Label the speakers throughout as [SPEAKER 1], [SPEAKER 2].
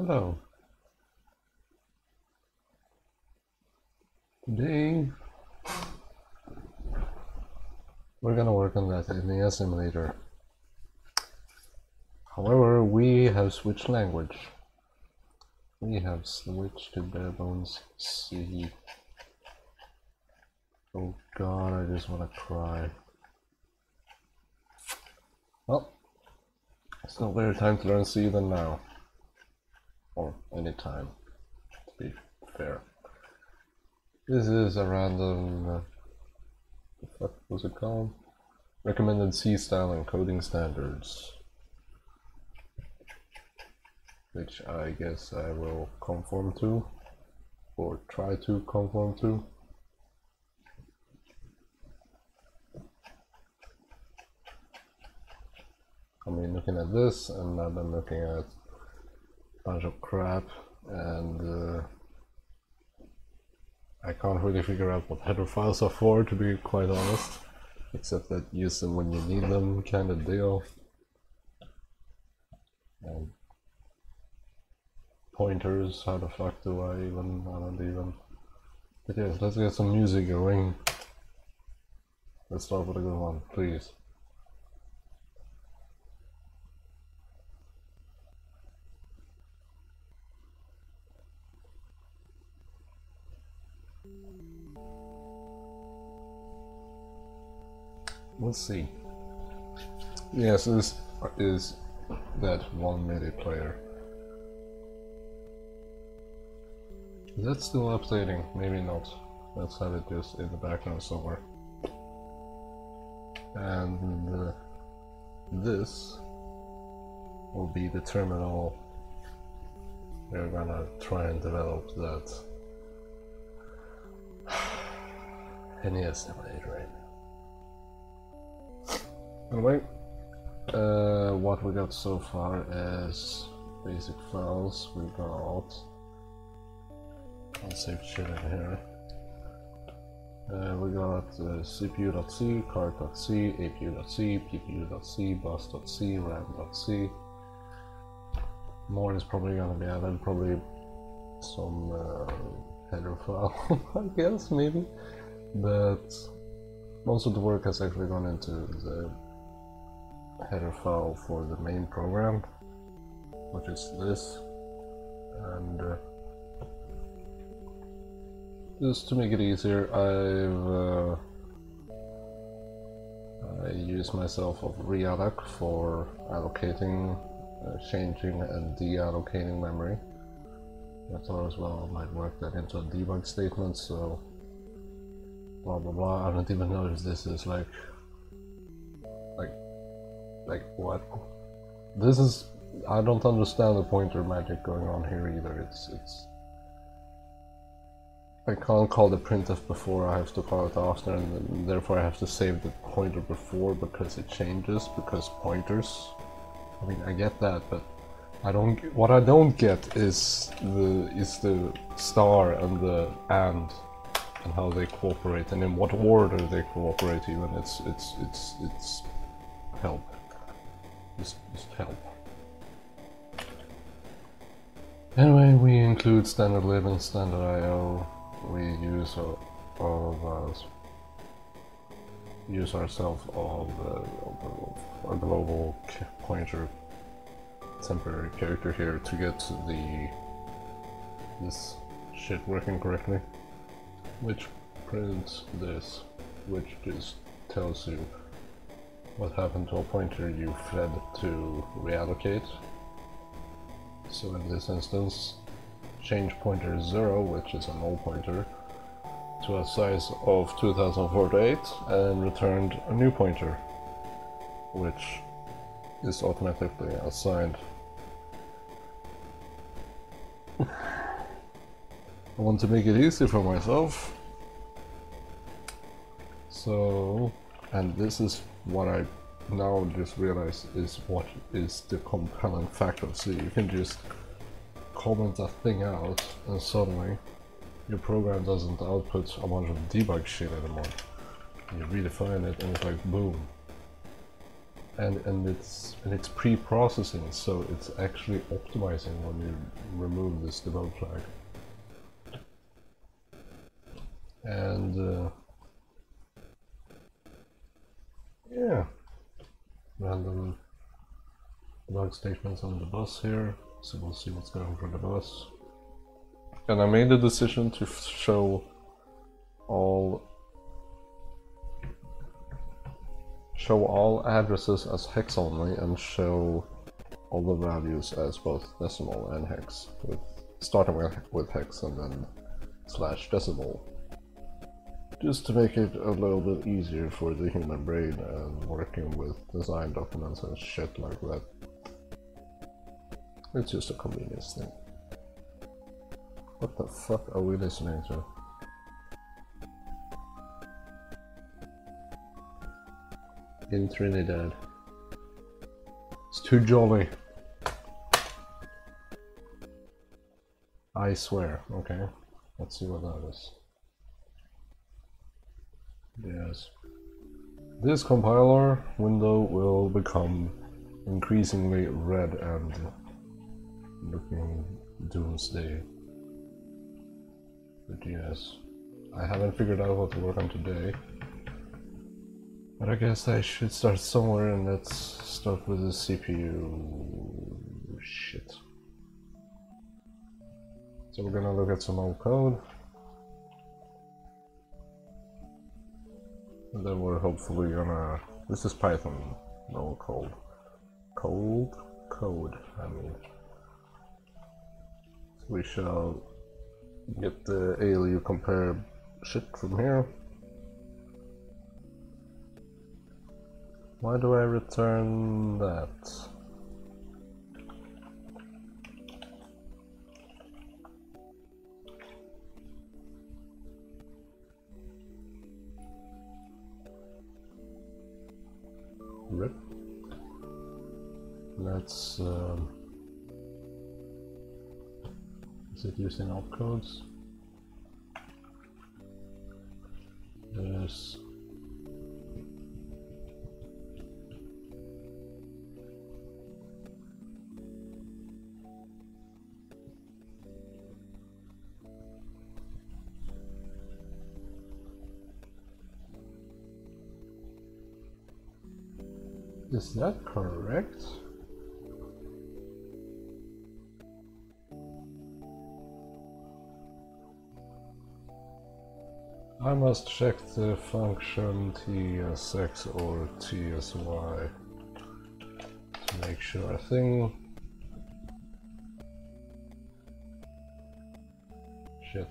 [SPEAKER 1] Hello. Today we're gonna work on that NES emulator. However, we have switched language. We have switched to bare bones C. Oh god, I just wanna cry. Well, it's no better time to learn C than now. Or any time, to be fair. This is a random... what was it called? Recommended C style encoding standards. Which I guess I will conform to. Or try to conform to. I mean, looking at this, and I've been looking at a bunch of crap, and I can't really figure out what header files are for, to be quite honest, except that use them when you need them kind of deal. And pointers, how the fuck do I don't even. But yes, let's get some music going. Let's start with a good one, please. Let's see. Yes, this is that one MIDI player. Is that still updating? Maybe not. Let's have it just in the background somewhere. And this will be the terminal we're gonna try and develop that NES emulator right now. Anyway, what we got so far as basic files, we got unsaved shit in here. We got CPU.c, card.c, APU.c, PPU.c, bus.c, RAM.c. More is probably gonna be added, probably some header file, I guess, maybe. But most of the work has actually gone into the header file for the main program, which is this. And just to make it easier, I use myself of FUUUCK for allocating, changing and deallocating memory. I thought as well I might work that into a debug statement, so blah blah blah. I don't even know if this is like what? This is, I don't understand the pointer magic going on here either. It's I can't call the printf before, I have to call it after, and therefore I have to save the pointer before because it changes, because pointers. I mean, I get that, but what I don't get is the star and the and how they cooperate, and in what order they cooperate. Even it's help. Just help. Anyway, we include standard lib and standard IO. We use ourselves of a global pointer temporary character here to get this shit working correctly, which prints this, which just tells you what happened to a pointer you fed to reallocate. So in this instance, change pointer 0, which is a null pointer, to a size of 2048 and returned a new pointer, which is automatically assigned. I want to make it easy for myself, so, and this is what I now just realized is what is the compelling factor. So you can just comment that thing out and suddenly your program doesn't output a bunch of debug shit anymore. You redefine it and it's like boom. and it's pre-processing, so it's actually optimizing when you remove this debug flag. And yeah, random debug statements on the bus here, so we'll see what's going for the bus. And I made the decision to show all addresses as hex only and show all the values as both decimal and hex, starting with hex and then /decimal, just to make it a little bit easier for the human brain and working with design documents and shit like that. It's just a convenience thing. What the fuck are we listening to? In Trinidad. It's too jolly. I swear. Okay, let's see what that is. Yes. This compiler window will become increasingly red and looking doomsday. But yes, I haven't figured out what to work on today. But I guess I should start somewhere, and let's start with the CPU shit. So we're gonna look at some old code. And then we're hopefully gonna... This is Python, no code. Cold code, I mean. So we shall get the ALU compare shit from here. Why do I return that? Rip. Let's is it using opcodes? Yes. Is that correct? I must check the function tsx or tsy to make sure. I think... Shit.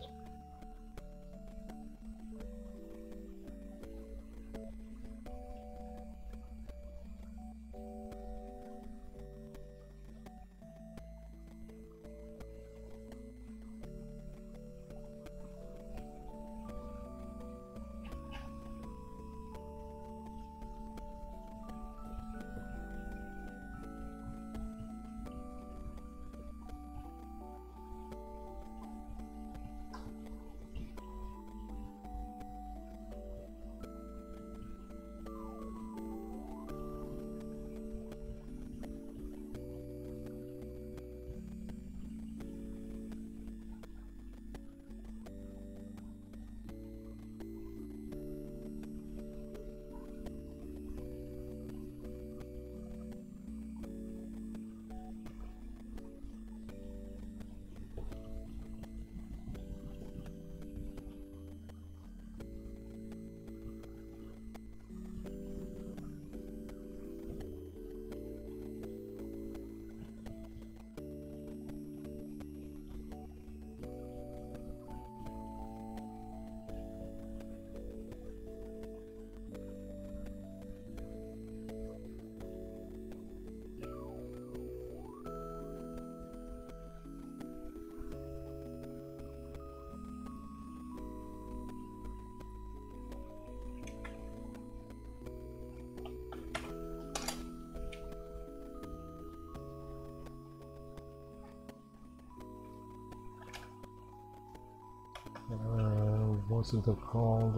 [SPEAKER 1] Wasn't it called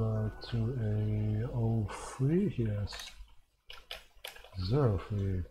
[SPEAKER 1] 2A03? Yes. 03.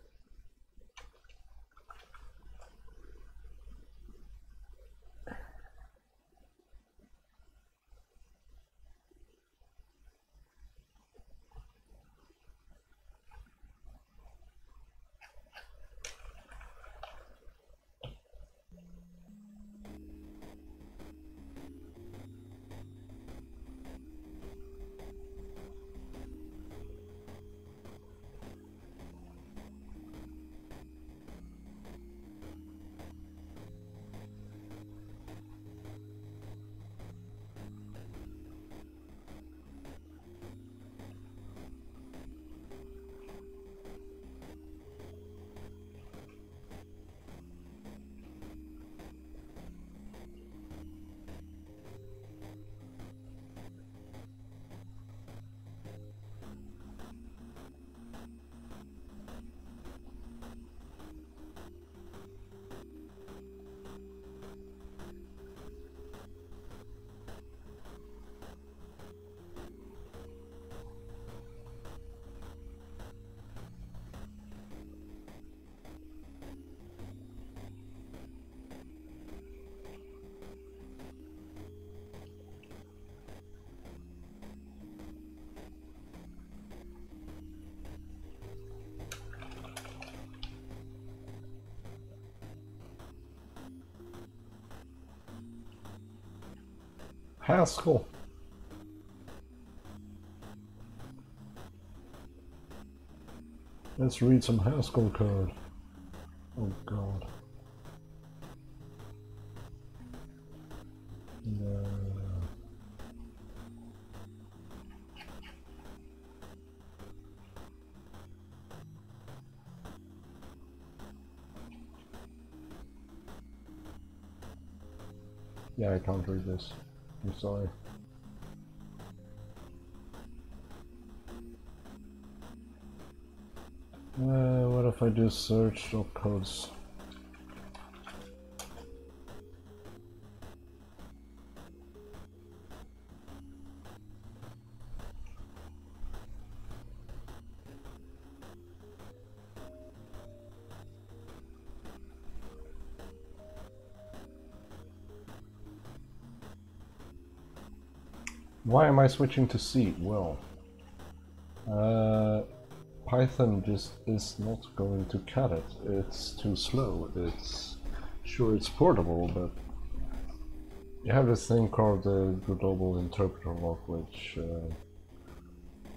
[SPEAKER 1] Haskell. Let's read some Haskell code. Oh god. No. Yeah, I can't read this. I'm sorry. What if I do search codes? Why am I switching to C? Well, Python just is not going to cut it. It's too slow. It's sure it's portable, but you have this thing called the global interpreter lock, which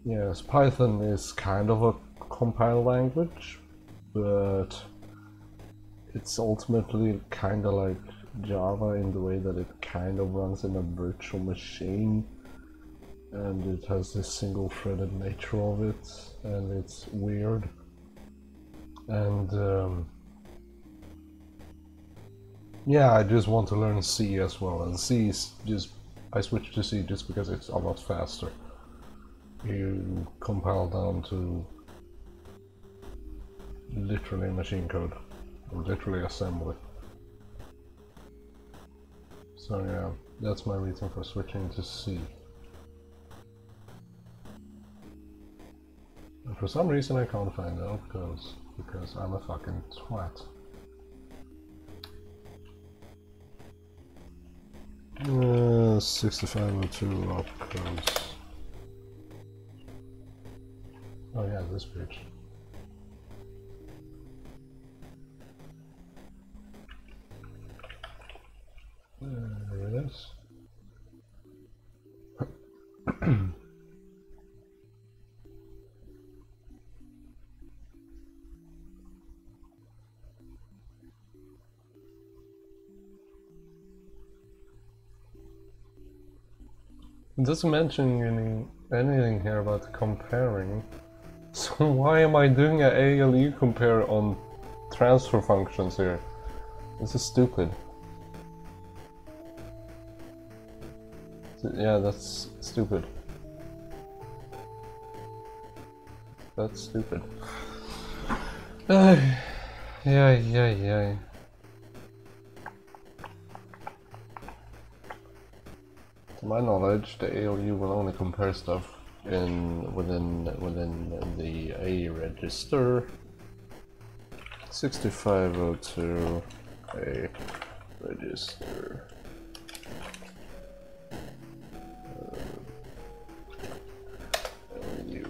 [SPEAKER 1] yes, Python is kind of a compiled language, but it's ultimately kind of like Java in the way that it kind of runs in a virtual machine. And it has this single-threaded nature of it, and it's weird. And yeah, I just want to learn C as well. And C is just, I switched to C just because it's a lot faster. You compile down to literally machine code, or literally assembly. So yeah, that's my reason for switching to C. And for some reason I can't find the opcodes, because I'm a fucking twat. 6502 opcodes. Oh yeah, this page. There it is. It doesn't mention anything here about comparing. So why am I doing an ALU compare on transfer functions here? This is stupid. Yeah, that's stupid. That's stupid. Yeah. To my knowledge, the ALU will only compare stuff within the A register. 6502 A register. LU.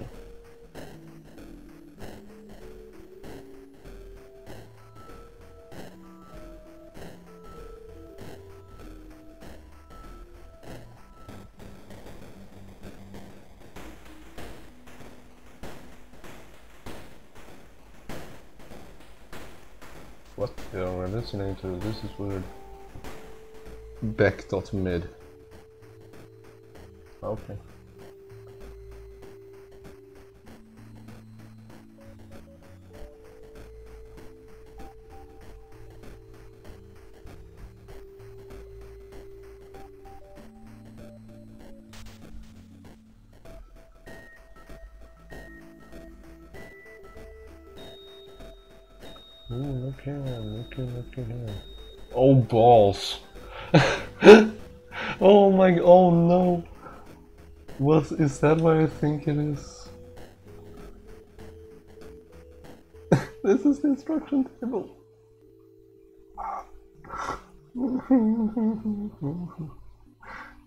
[SPEAKER 1] What? Yeah, we're listening to this is weird. Beck.mid. Okay. Ooh, look here, look here. Oh, balls. Oh my, oh no. What, is that what I think it is? This is the instruction table.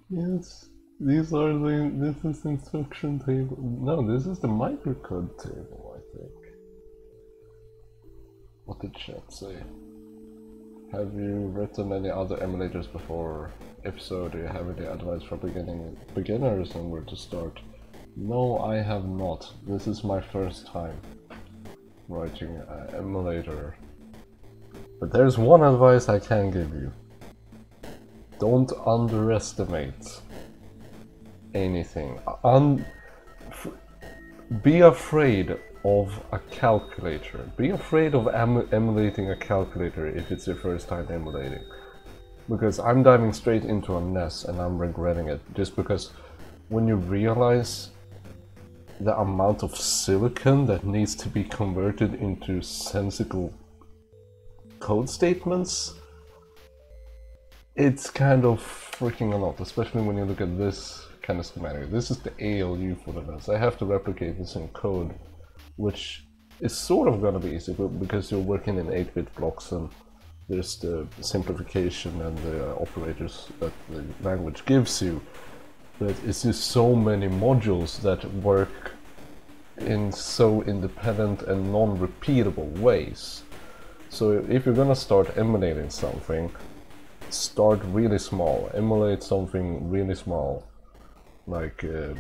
[SPEAKER 1] Yes, these are this is the instruction table. No, this is the microcode table, I think. What did chat say? Have you written any other emulators before? If so, do you have any advice for beginners and where to start? No, I have not. This is my first time writing an emulator. But there's one advice I can give you. Don't underestimate anything. Be afraid of a calculator. Be afraid of emulating a calculator if it's your first time emulating. Because I'm diving straight into a NES and I'm regretting it. Just because when you realize the amount of silicon that needs to be converted into sensible code statements, it's kind of freaking a lot, especially when you look at this kind of schematic. This is the ALU for the NES. I have to replicate this in code, which is sort of gonna be easy, but because you're working in 8-bit blocks and there's the simplification and the operators that the language gives you, but it's just so many modules that work in so independent and non-repeatable ways. So if you're gonna start emulating something, start really small. Emulate something really small, like a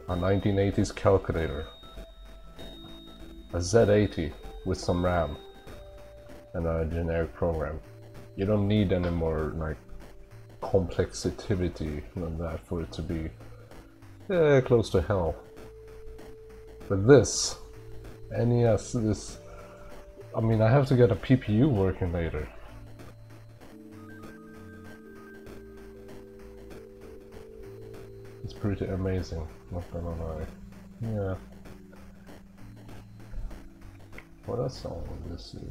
[SPEAKER 1] 1980s calculator, a Z80 with some RAM and a generic program. You don't need any more like complexity than that for it to be close to hell. But this NES, this, I mean, I have to get a PPU working later. It's pretty amazing, not gonna lie. Yeah. What a song this is.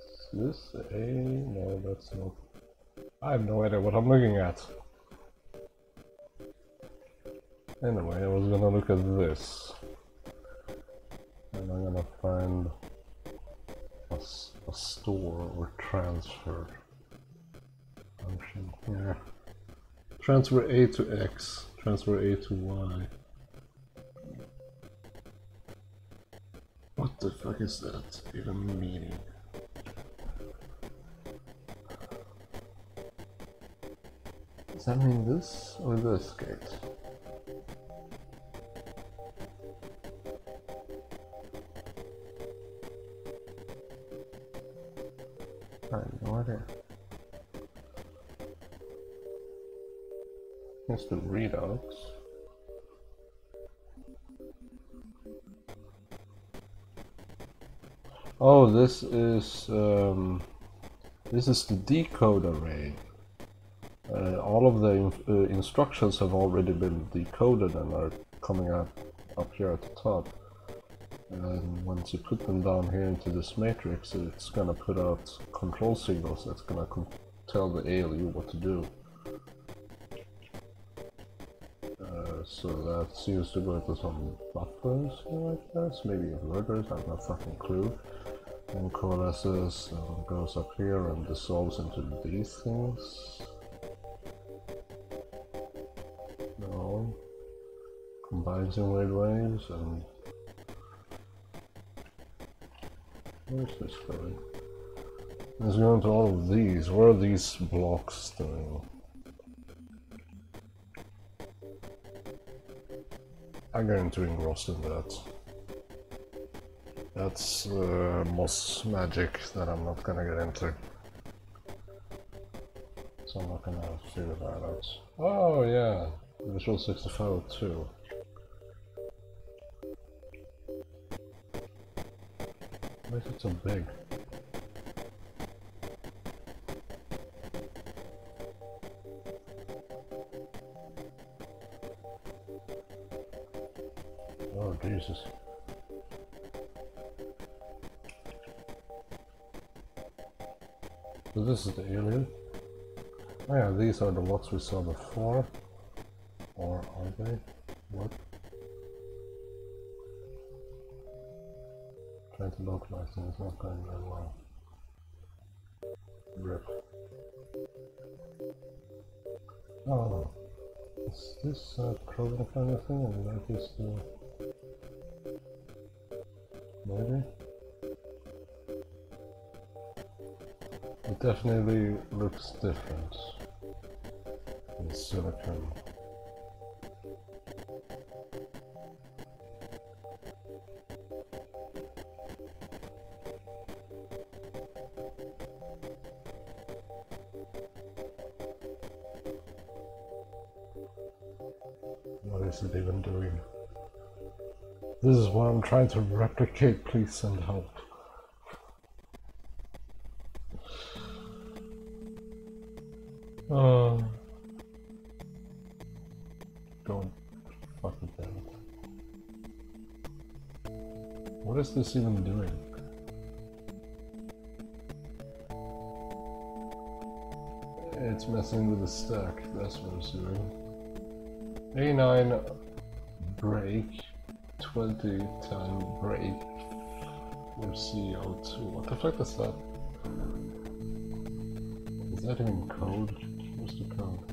[SPEAKER 1] Is this A? No, that's not. I have no idea what I'm looking at. Anyway, I was gonna look at this. And I'm gonna find a store or transfer function here. Transfer A to X, transfer A to Y. What the fuck is that even meaning? Does that mean this or this gate? I have no idea. Here's the readouts. Oh, this is the decode array. All of the instructions have already been decoded and are coming up here at the top. And once you put them down here into this matrix, it's gonna put out control signals that's gonna tell the ALU what to do. So that's used to go to some buffers here, I guess, maybe inverters, I have no fucking clue. And coalesces goes up here and dissolves into these things. No. Combines in weird ways and... Where's this going? It's going to all of these. What are these blocks doing? I'm going to engross in that. That's moss magic that I'm not gonna get into. So I'm not gonna figure that out. Oh yeah, Visual 65 too. Why is it so big? Oh Jesus. So this is the alien. Oh yeah, these are the blocks we saw before. Or are they? What? Trying to localize them is not going very well. Rip. Oh, is this a program kind of thing? And that is the... Maybe? It definitely looks different in silicon. What is it even doing? This is what I'm trying to replicate, please send help. Don't fucking damn it. What is this even doing? It's messing with the stack, that's what it's doing. A9 break, 20 time break for CO2. What the fuck is that? Is that even code? Where's the code?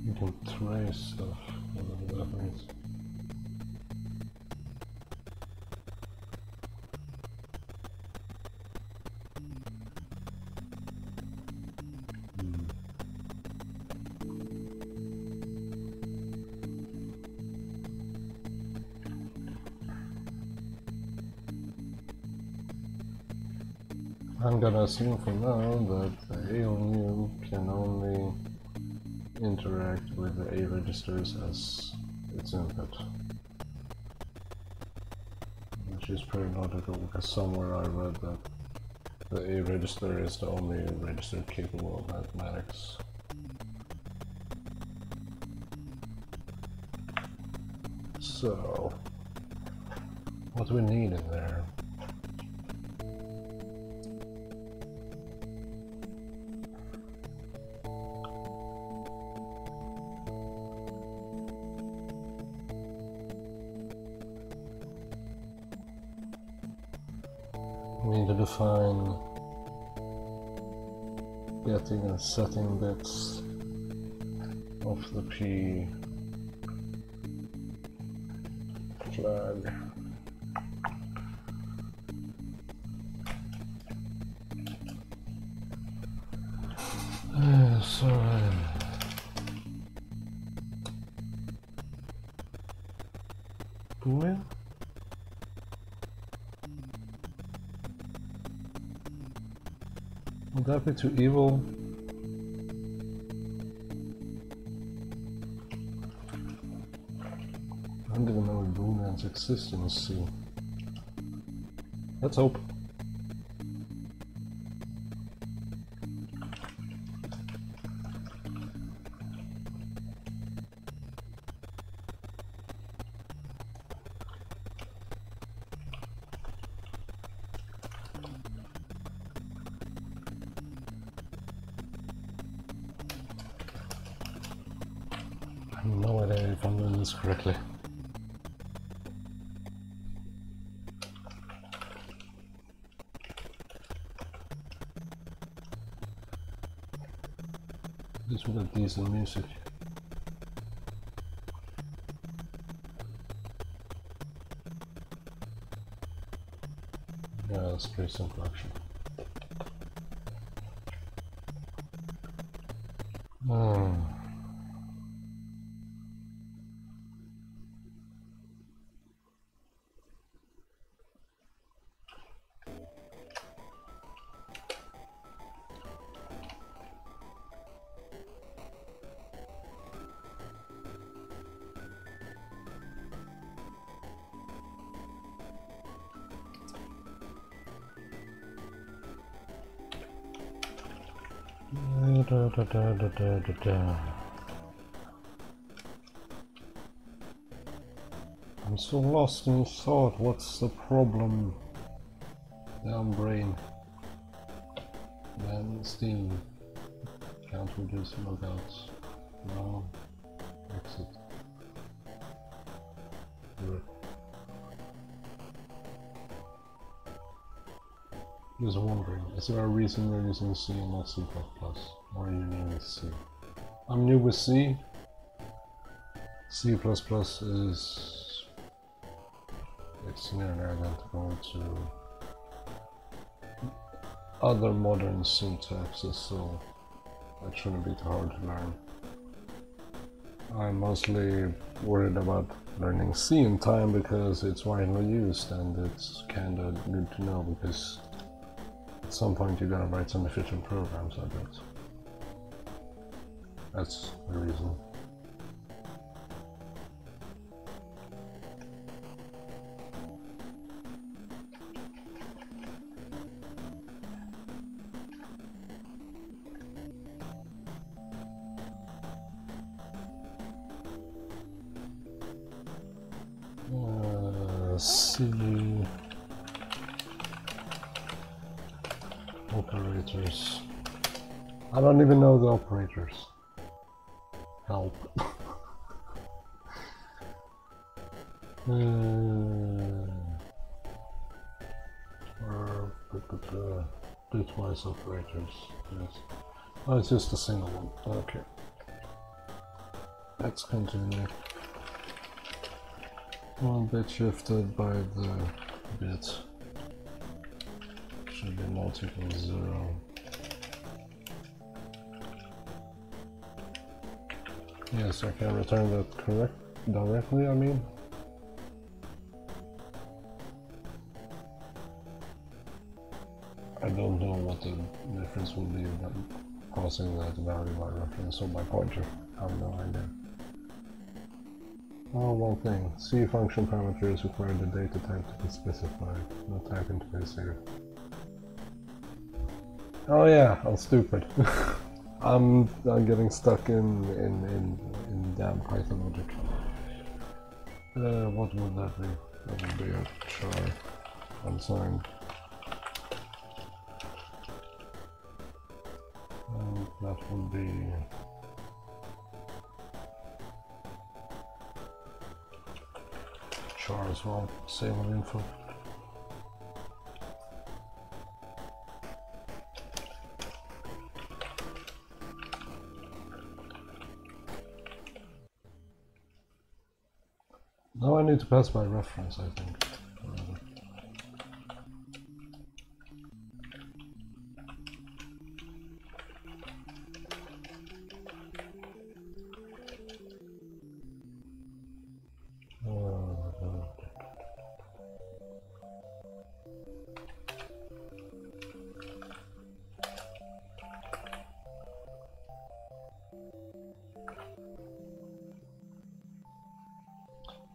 [SPEAKER 1] You can trace stuff, whatever that means. I'm gonna assume for now that the ALU can only interact with the A registers as its input. Which is pretty logical because somewhere I read that the A register is the only register capable of mathematics. So, what do we need in there? We need to define getting and setting bits of the P flag. Sorry. Boolean? Would that be too evil? I didn't even know booleans exist in C. Let's hope. I have no idea if I'm doing this correctly. This would have decent music. Yeah, that's pretty simple actually. I'm so lost in thought. What's the problem? Down brain. Then Steam. Can't reduce logouts. No. Exit. Good. Just wondering, is there a reason you're using C and not C++? Or are you new with C? I'm new with C. C++ is... it's nearly identical to other modern syntaxes, so that shouldn't be too hard to learn. I'm mostly worried about learning C in time because it's widely used and it's kinda good to know because at some point you gotta write some efficient programs, I bet. That's the reason. C operators. I don't even know the operators. Help. Bitwise operators. Yes. Oh, it's just a single one. Okay. Let's continue. One bit shifted by the bit. Should be not equal 0. Yes, I can return that directly, I mean. I don't know what the difference will be when passing that value by reference or by pointer. I have no idea. Oh, one thing. C function parameters require the data type to be specified, no type interface here. Oh yeah, I'm stupid. I'm getting stuck in damn Python logic. What would that be? That would be a char unsigned. And that would be char as well, save on info. Now I need to pass by reference, I think.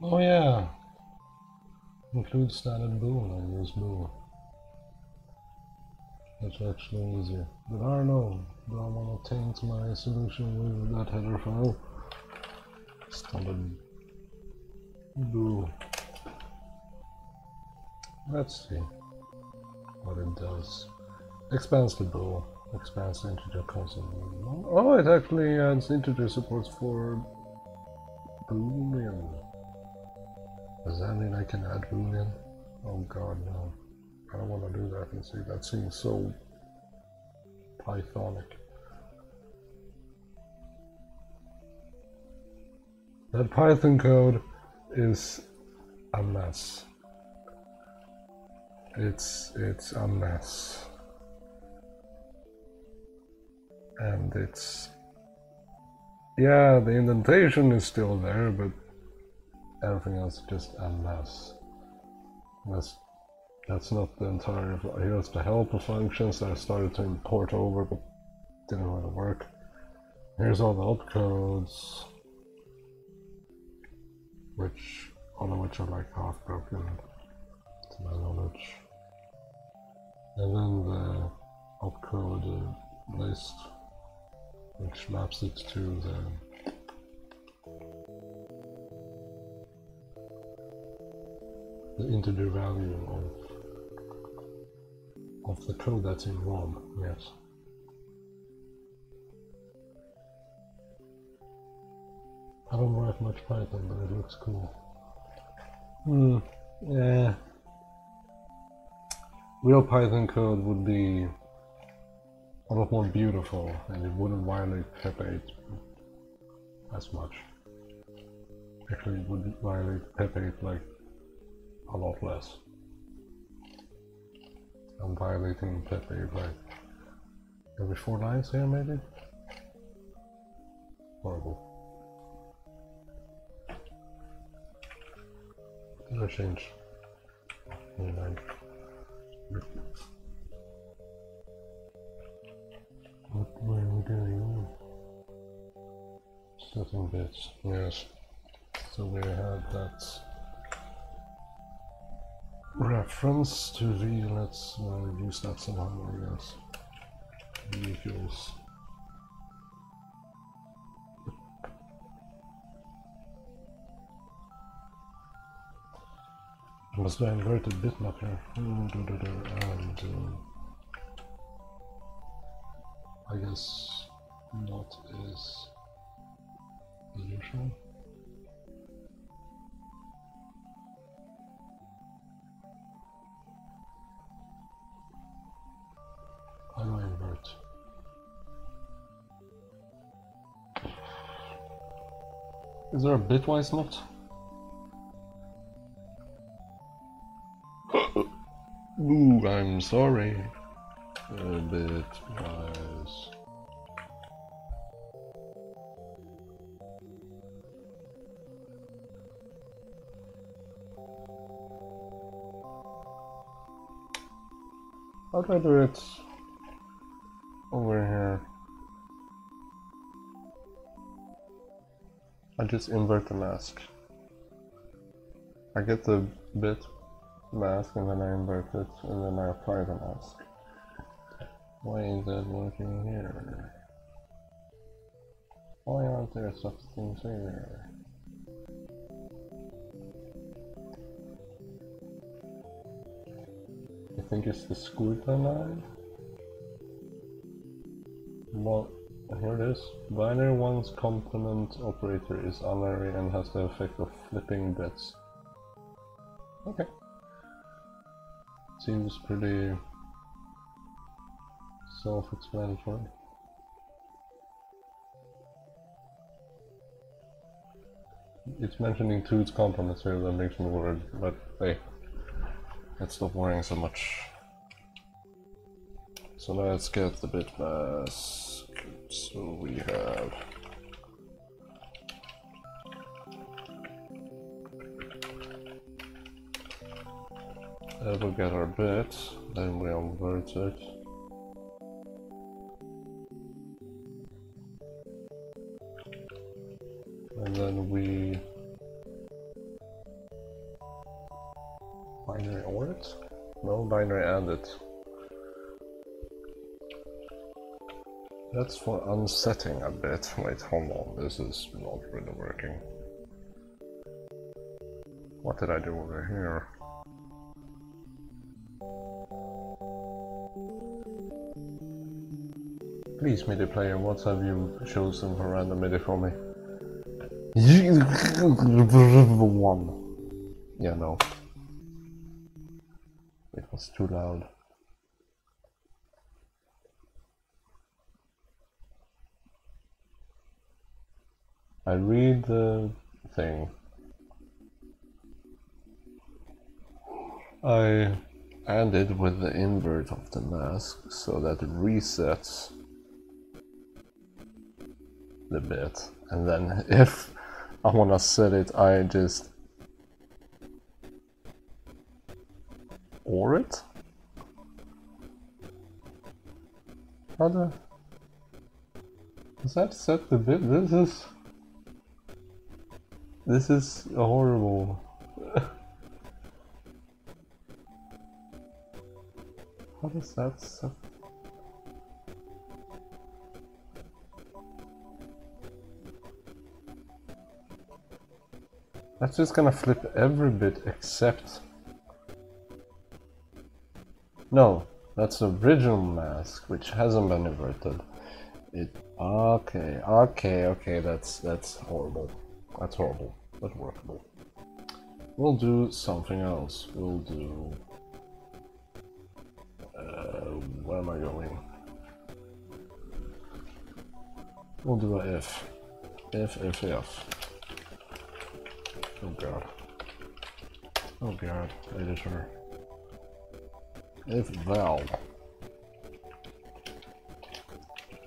[SPEAKER 1] Oh yeah! Include standard bool and use bool. That's actually easier. But I don't know. Do I want to taint my solution with that header file? Standard bool. Let's see what it does. Expands the bool. Expands the integer constant. Oh, it actually adds integer supports for boolean. Does that mean I can add boolean? Oh god, no. I don't want to do that and see. That seems so Pythonic. That Python code is a mess. It's a mess. And it's... yeah, the indentation is still there, but everything else is just a mess. That's not the entire... here's the helper functions that I started to import over, but didn't really work. Here's all the opcodes, all of which are like half broken, to my knowledge. And then the opcode list, which maps it to the integer value of the code that's in ROM, yes. I don't write much Python, but it looks cool. Yeah. Real Python code would be a lot more beautiful, and it wouldn't violate PEP 8 as much. Actually, it would violate PEP 8 like a lot less. I'm violating PEP 8 like every 4 lines here, maybe? Horrible. What did I change? What were we doing? Setting bits, yes. So we had that reference to V, let's use that somehow, I guess. V equals must do inverted bitmap here. And I guess not is the usual. How do I invert? Is there a bitwise not? Ooh, I'm sorry. Bitwise. How do I do it over here? I just invert the mask. I get the bit mask and then I invert it and then I apply the mask. Why is that working here? Why aren't there such things here? I think it's the squid line. Well, here it is. Binary 1's complement operator is unary and has the effect of flipping bits. Okay. Seems pretty self-explanatory. It's mentioning Toot's complements here that makes me worried, but hey, let's stop worrying so much. So let's get the bit mask. So we have we'll get our bit, then we invert it. And then we Binary or it? No, binary and it. That's for unsetting a bit. Wait, hold on, this is not really working. What did I do over here? Please, MIDI player, what have you chosen for random MIDI for me? One. Yeah, no. It was too loud. I read the thing. I ended with the invert of the mask so that it resets the bit, and then if I wanna set it, I just or it? How the... Does that set the bit? This is horrible. How does that set? That's just gonna flip every bit except... No, that's the original mask, which hasn't been inverted. Okay, that's horrible. That's horrible, but workable. We'll do something else. We'll do... where am I going? We'll do a if. If. Oh god. Oh god, editor. If val.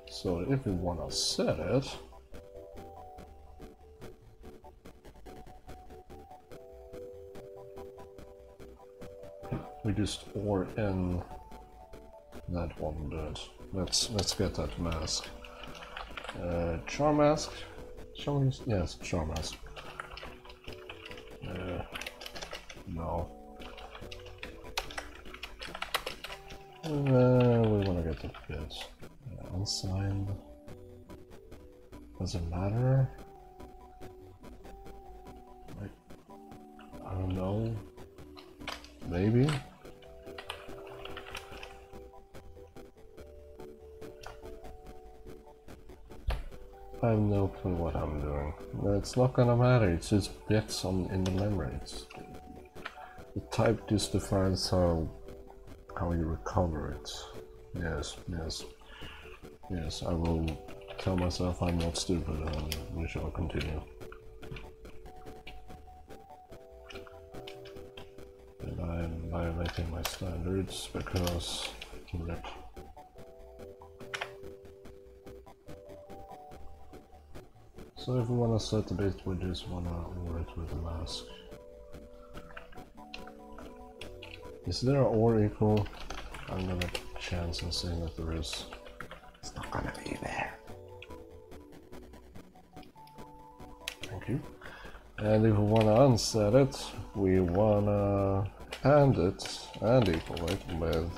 [SPEAKER 1] So if we wanna set it, we just or in that one bit. Let's get that mask. Char mask. Shall we? Yes, char mask. No. We want to get the bit. Unsigned. Does it matter? I don't know. Maybe? I have no clue what I'm doing. It's not gonna matter, it's just bits in the memory. The type just defines how you recover it. Yes, I will tell myself I'm not stupid and we shall continue. And I'm violating my standards because... Yep. So if we want to set a bit, we just want to OR it with a mask. Is there an OR equal? I'm gonna chance and saying that there is. It's not gonna be there. Thank you. And if we want to unset it, we want to AND it and equal it with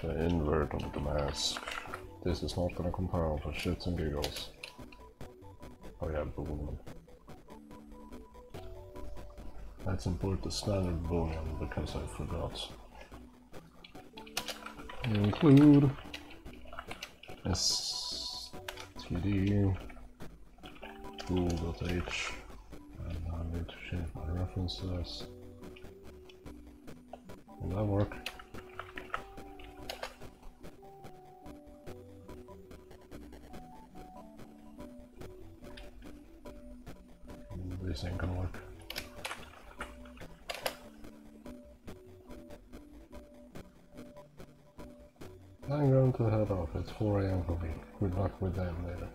[SPEAKER 1] the invert of the mask. This is not gonna compile for shits and giggles. Oh yeah, boolean. Let's import the standard boolean because I forgot. Include std bool.h, and I need to change my references. Will that work? This ain't gonna work. I'm going to head off. It's 4 AM for me. Good luck with them later.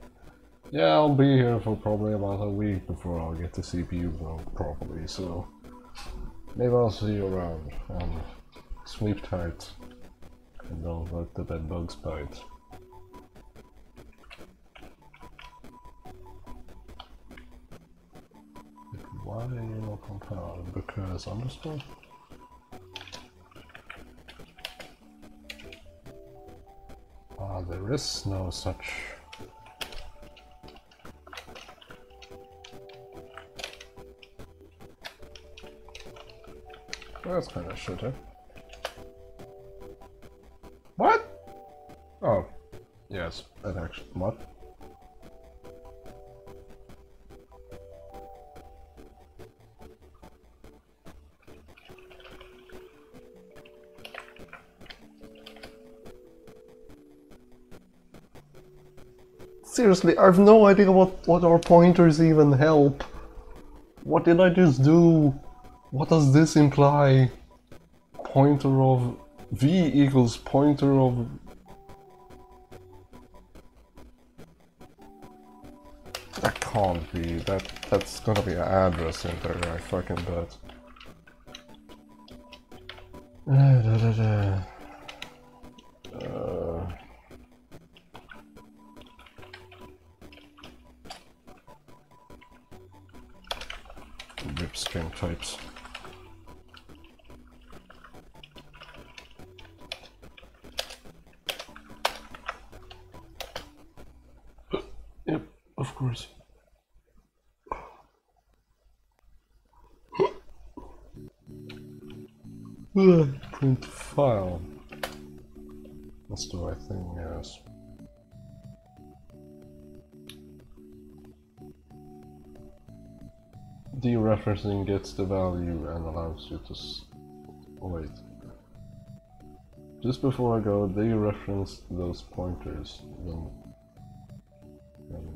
[SPEAKER 1] Yeah, I'll be here for probably about a week before I'll get the CPU going properly, so maybe I'll see you around. And sleep tight and don't let the bed bugs bite. Why are you not compiled? Because underscore? There is no such. That's kind of shitty. What? Oh, yes, that actually. What? Seriously, I have no idea what our pointers even help. What did I just do? What does this imply? Pointer of V equals pointer of... That can't be. That's gonna be an address in there, I fucking bet. Rip string types. Yep, of course. Print file. That's the right thing, yes. Dereferencing gets the value and allows you to wait. Just before I go, dereference those pointers. Then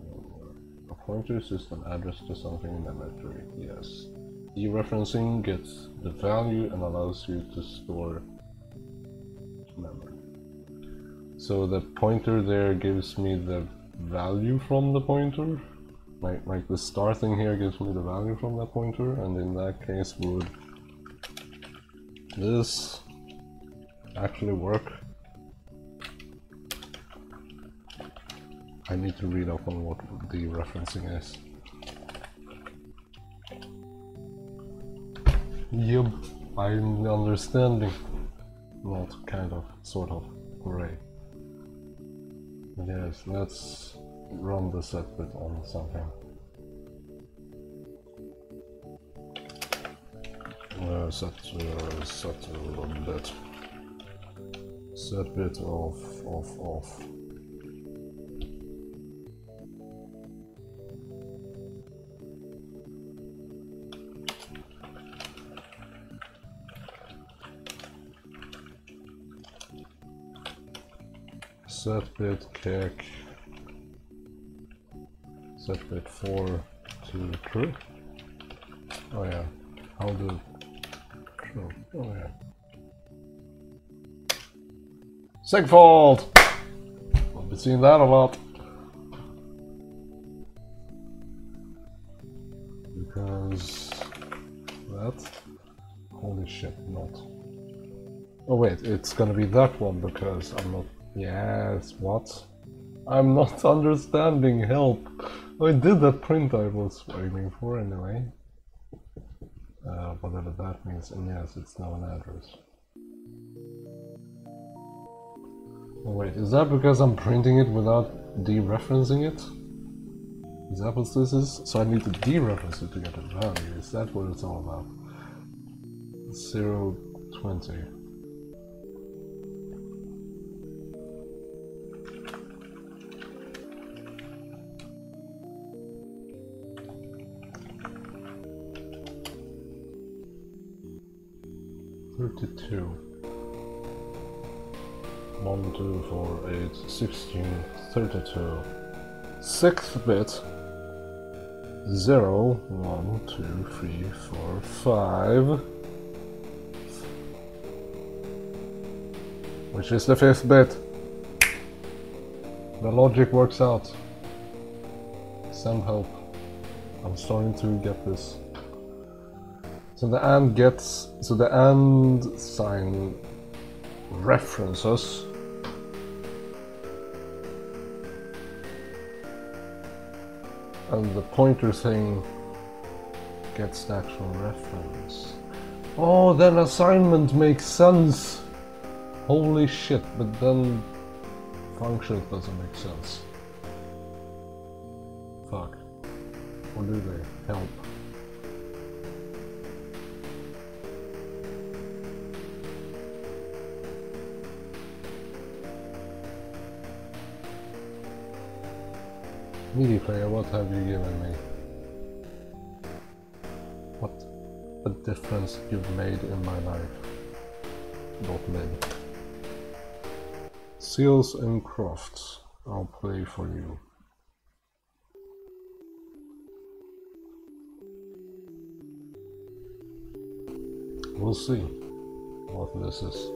[SPEAKER 1] a pointer is just an address to something in memory. Yes. Dereferencing gets the value and allows you to store memory. So the pointer there gives me the value from the pointer. Like the star thing here gives me the value from that pointer, and in that case would this actually work? I need to read up on what dereferencing is. Yep, I'm understanding. Not kind of, sort of, hooray. Yes, let's run the set bit on something. Set bit. Set bit off. Set bit kek. Set bit 4 to true. Oh yeah. How do true? Oh yeah. Segfault! I'll be seeing that a lot. Because that. Holy shit, not. Oh wait, it's gonna be that one because I'm not. Yes, what? I'm not understanding, help! I did that print I was aiming for anyway. Whatever that means, and yes, it's now an address. Oh wait, is that because I'm printing it without dereferencing it? Is that what this is? So I need to dereference it to get a value, is that what it's all about? 020. (32) 1, 2, 4, 8, 16, 32. Sixth bit 0, 1, 2, 3, 4, 5. Which is the fifth bit. The logic works out. Some help. I'm starting to get this. So the AND gets, so the AND sign references and the pointer thing gets the actual reference. Oh, then assignment makes sense. Holy shit, but then functions doesn't make sense. Fuck. Or do they? Help. Media player, what have you given me? What a difference you've made in my life. Not many. Seals and crafts. I'll play for you. We'll see what this is.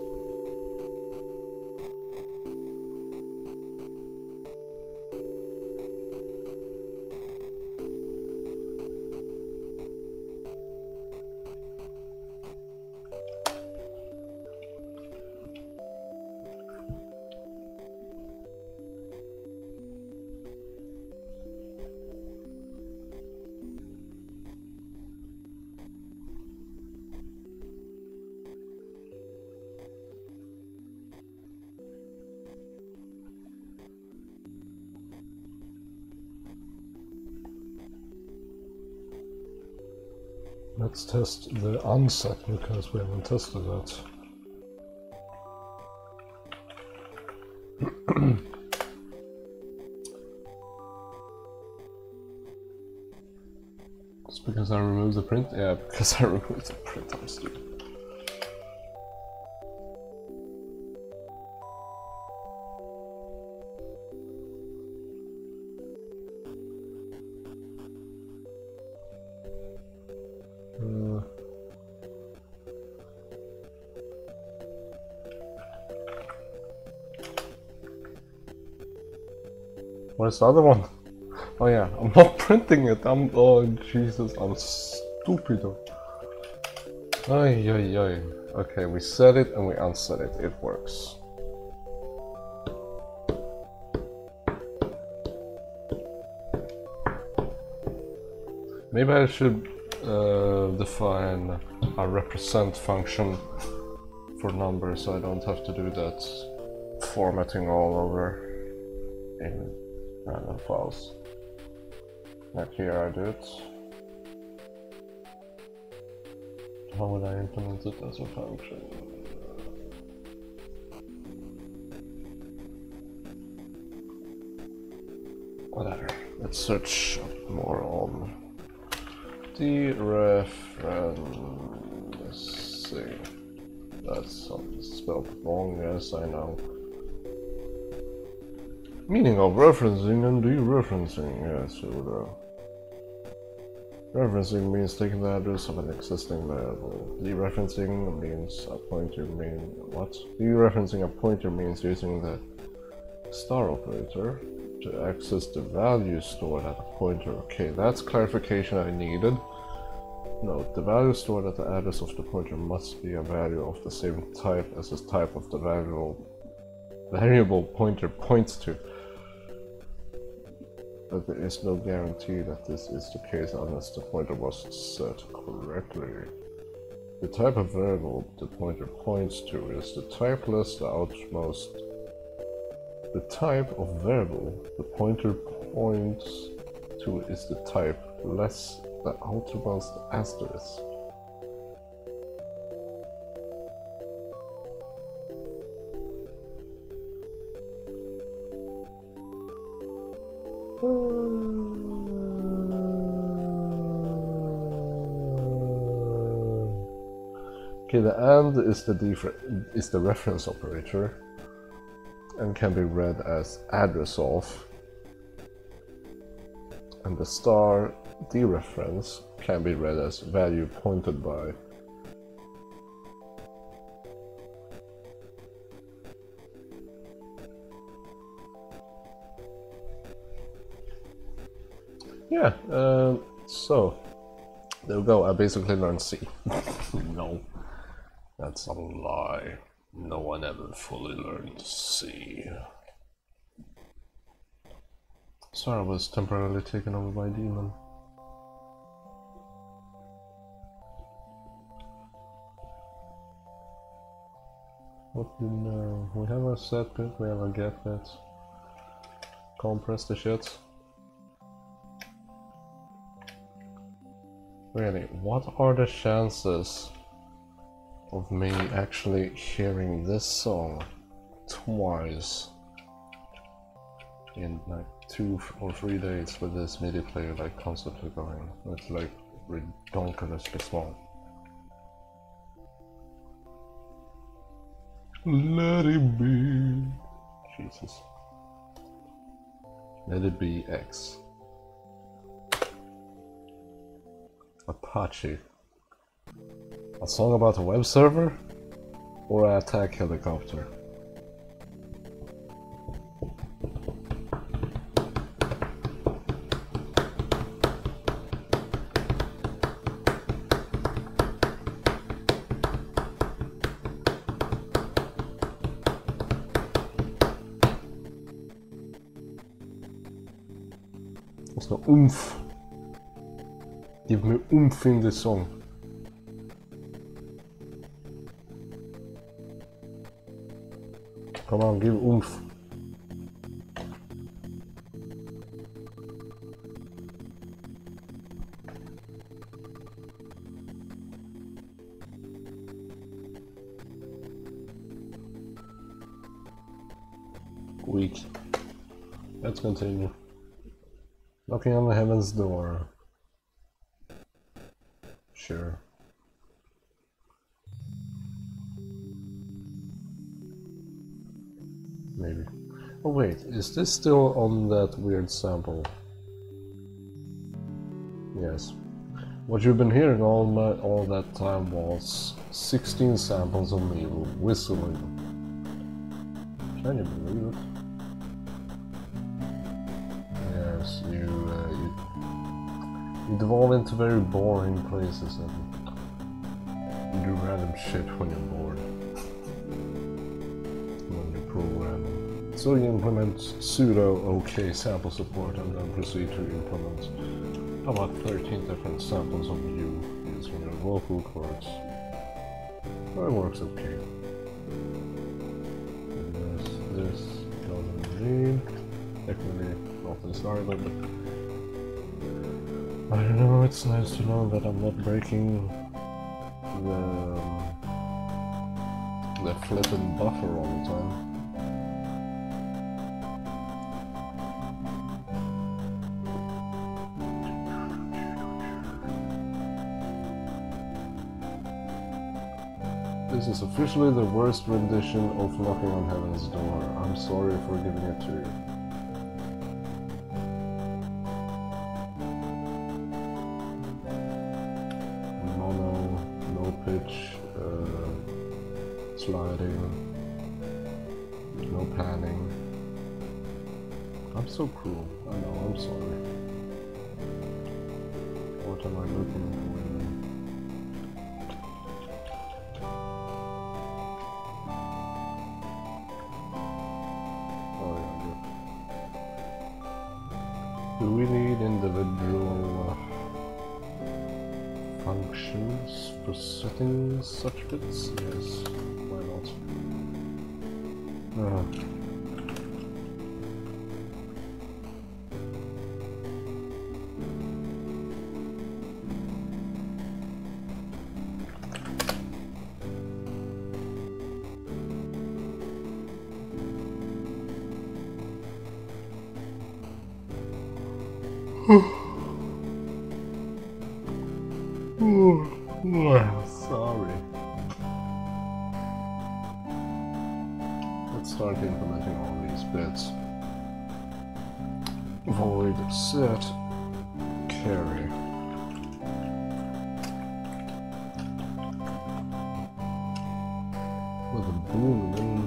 [SPEAKER 1] Let's test the unset because we haven't tested that. It's because I removed the print? Yeah, because I removed the print, I'm stupid. Where's the other one? Oh yeah, I'm not printing it. Oh Jesus, I'm stupid. Ay ay ay. Okay, we set it and we unset it. It works. Maybe I should define a represent function for numbers so I don't have to do that formatting all over in random files. Like here I do it. How would I implement it as a function? Whatever. Let's search more on dereferencing. That's spelled wrong, yes, I know. Meaning of referencing and dereferencing, yes, referencing means taking the address of an existing variable. Dereferencing means a pointer what? Dereferencing a pointer means using the star operator to access the value stored at a pointer. Okay, that's clarification I needed. Note, the value stored at the address of the pointer must be a value of the same type as the type of the variable pointer points to. But there is no guarantee that this is the case unless the pointer was set correctly. The type of variable the pointer points to is the type less the outermost. The type of variable the pointer points to is the type less the outermost asterisk. Okay, the AND is the reference operator and can be read as address of, and the star dereference can be read as value pointed by. Yeah, so there we go. I basically learned C. No, that's a lie. No one ever fully learned C. Sorry, I was temporarily taken over by a demon. What do you know? We have a set bit, we have a get bit. compress the shit. Really, what are the chances of me actually hearing this song twice in like 2 or 3 days with this MIDI player like constantly going? It's like ridiculously small. Let it be. Jesus. Let it be X. Apache. A song about a web server? Or an attack helicopter? There's no oomph. Give me oomph in this song. Come on, give oomph. Weak. Let's continue. Knocking on the heaven's door. Sure. Maybe. Oh wait, is this still on that weird sample? Yes. What you've been hearing all that time was 16 samples of me whistling. Can you believe it? Yes, you devolve into very boring places and you do random shit when you're bored. When you're programming. So you implement sudo OK sample support and then proceed to implement about 13 different samples of you using your vocal cords. Well, it works okay. And this doesn't need technically not this either, but I don't know, it's nice to know that I'm not breaking the flippin' buffer all the time. This is officially the worst rendition of Knocking on Heaven's Door. I'm sorry for giving it to you. Pitch, sliding, no panning. I'm so cruel. I know, I'm sorry. What am I looking for? Oh yeah, do we need individual functions for setting such bits? Yes, why not? Sorry. Let's start implementing all these bits. Void set carry. With a boolean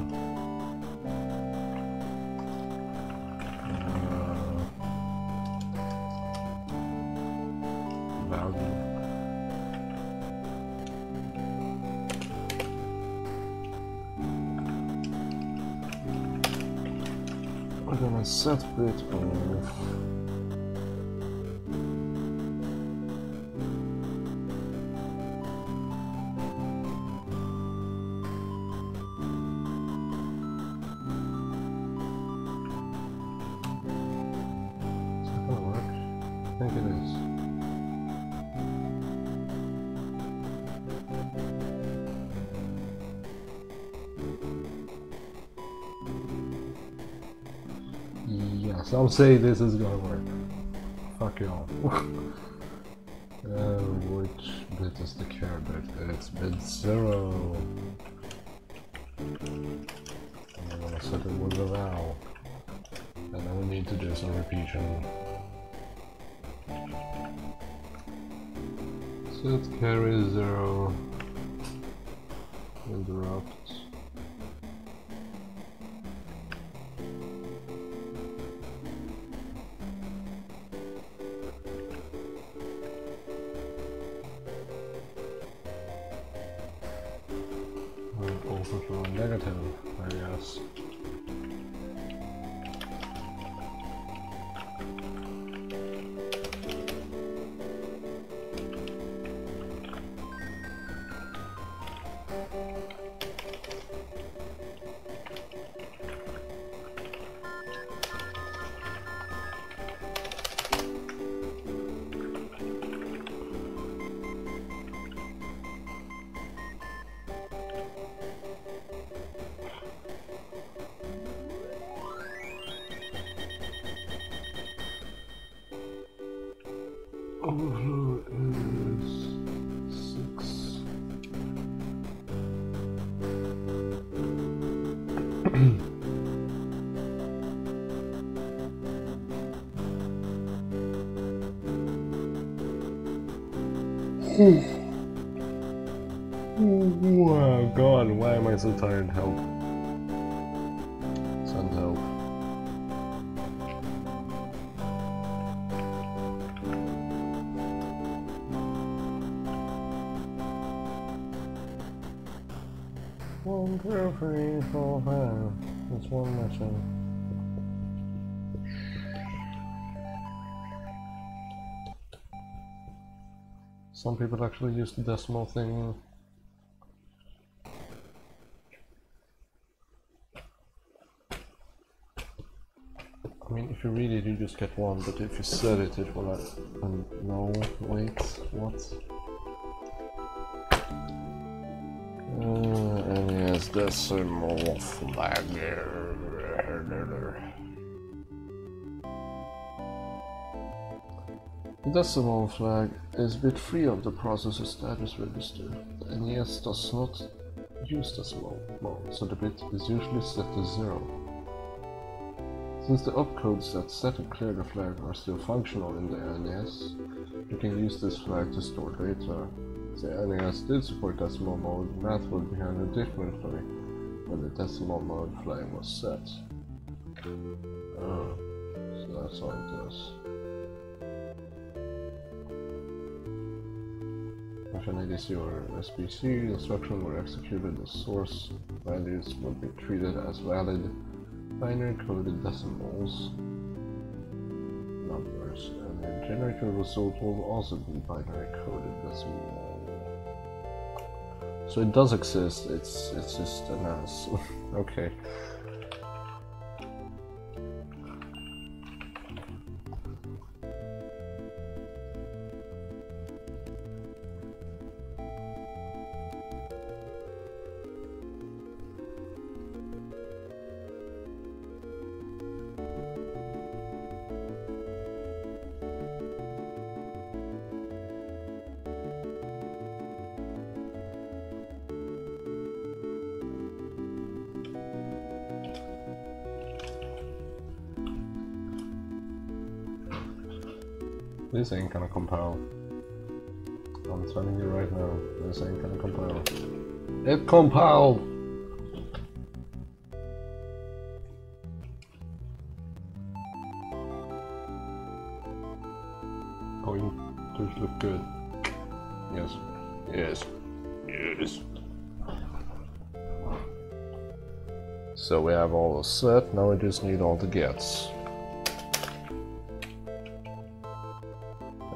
[SPEAKER 1] value. We're gonna set bit of think it is. Yes, I'll say this is gonna work. Fuck y'all. Which bit is the care bit? It's bit 0. I'm gonna set it with a vowel. And then we need to do some repeating. Set carry 0. Interrupt. Overflow negative, I guess. Overflow is 6. Wow, God, why am I so tired? Help. Send help. One, two, three, four, five. That's one missing. Some people actually use the decimal thing. I mean, if you read it, you just get 1, but if you set it, it will no, wait, what? NES decimal flag. The decimal flag is bit free of the processor status register. The NES does not use decimal mode, so the bit is usually set to 0. Since the opcodes that set and clear the flag are still functional in the NES, you can use this flag to store data. If the NES did support decimal mode, math would be handled differently when the decimal mode flag was set. Oh, so that's all it does. If an ADC or SBC instruction were executed, the source values would be treated as valid binary coded decimals numbers, and the generated result will also be binary coded decimal. So it does exist, it's just an ass. Okay. This ain't gonna compile. I'm telling you right now, this ain't gonna compile. It compiled! Pointers look good. Yes. Yes. Yes. So we have all the set, now we just need all the gets.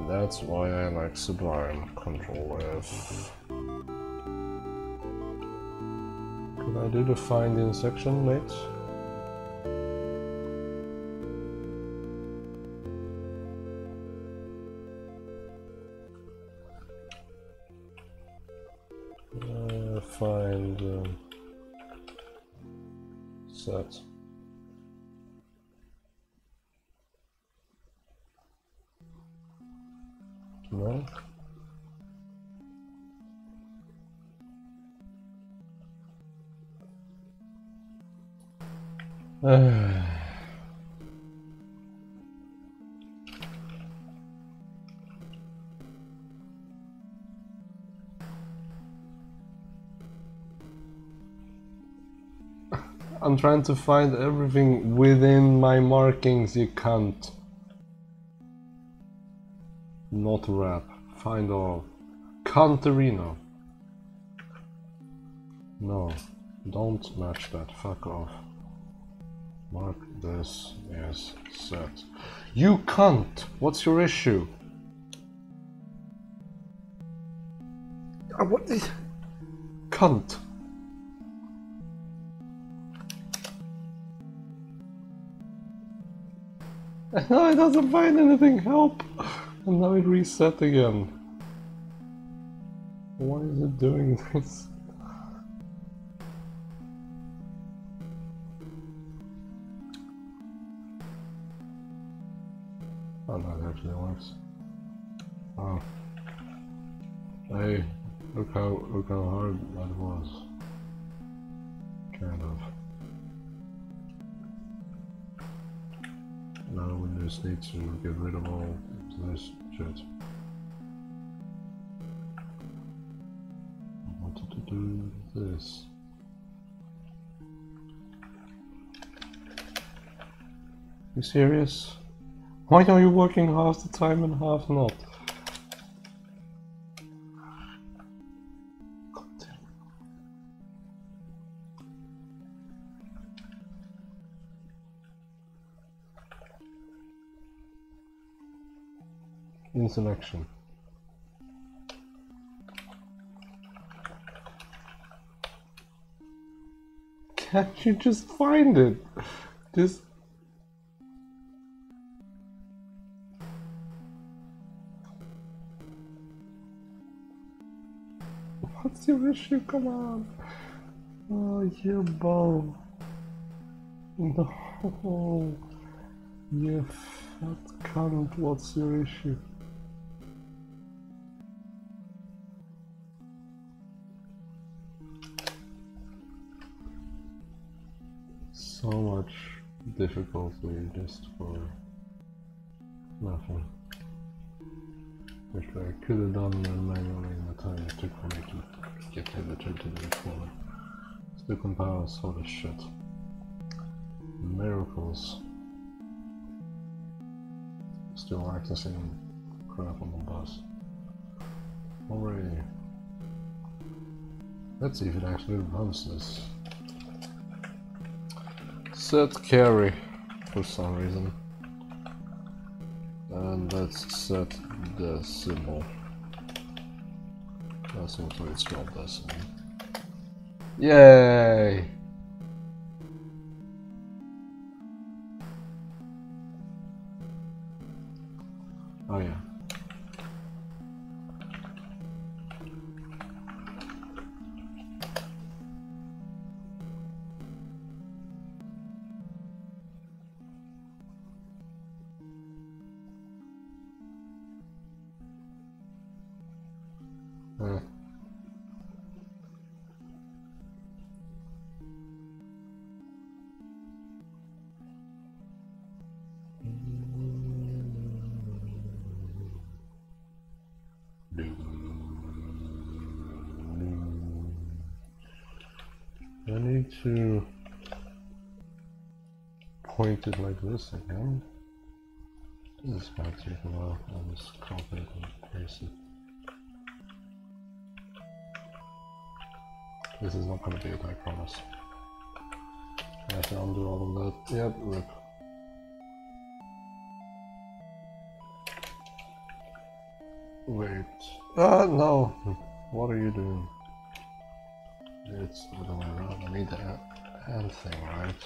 [SPEAKER 1] That's why I like Sublime. Control F. Could I do the find in section, mate? find set. No? I'm trying to find everything within my markings, you can't. Not wrap. Find all. Canterino. No. Don't match that. Fuck off. Mark this as set. You can't! What's your issue? What is... Cunt. No, it doesn't find anything, help! And now it reset again. Why is it doing this? Oh no, it actually works. Oh. Hey, look how hard that was. Kind of. Now we just need to get rid of all this shit. I wanted to do this. You serious? Why are you working half the time and half not? In selection. Can't you just find it? Just... What's your issue? Come on. Oh, you ball. No. You fat cunt. What's your issue? So much difficulty just for nothing. Which I could have done manually in the time it took for me to get editor to the recorder. Still compile sort of shit. Miracles. Still accessing crap on the bus. Already. Let's see if it actually runs this. Set carry for some reason. And let's set the symbol. That's also its job does. Yay! Oh yeah. I need to point it like this again. This is going to take a while. I'll just copy it and paste it. This is not going to be it, I promise. I have to undo all of that. Yep, rip. Wait. Ah, no! What are you doing? It's the other way around. I need the hand thing, right?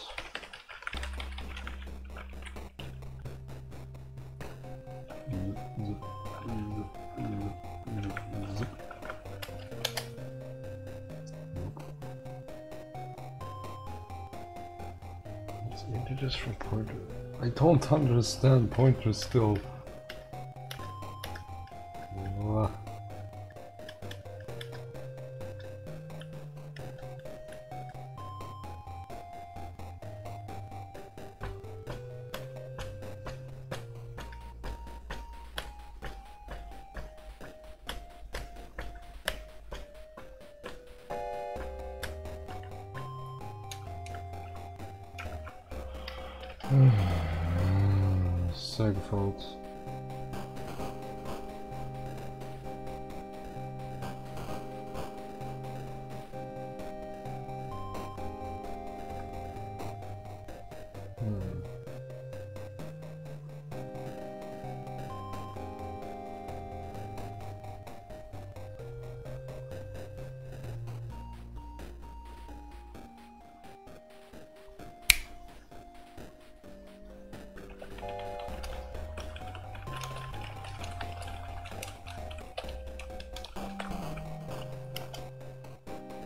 [SPEAKER 1] Zip. packages from pointer. I don't understand pointers still. Segfault.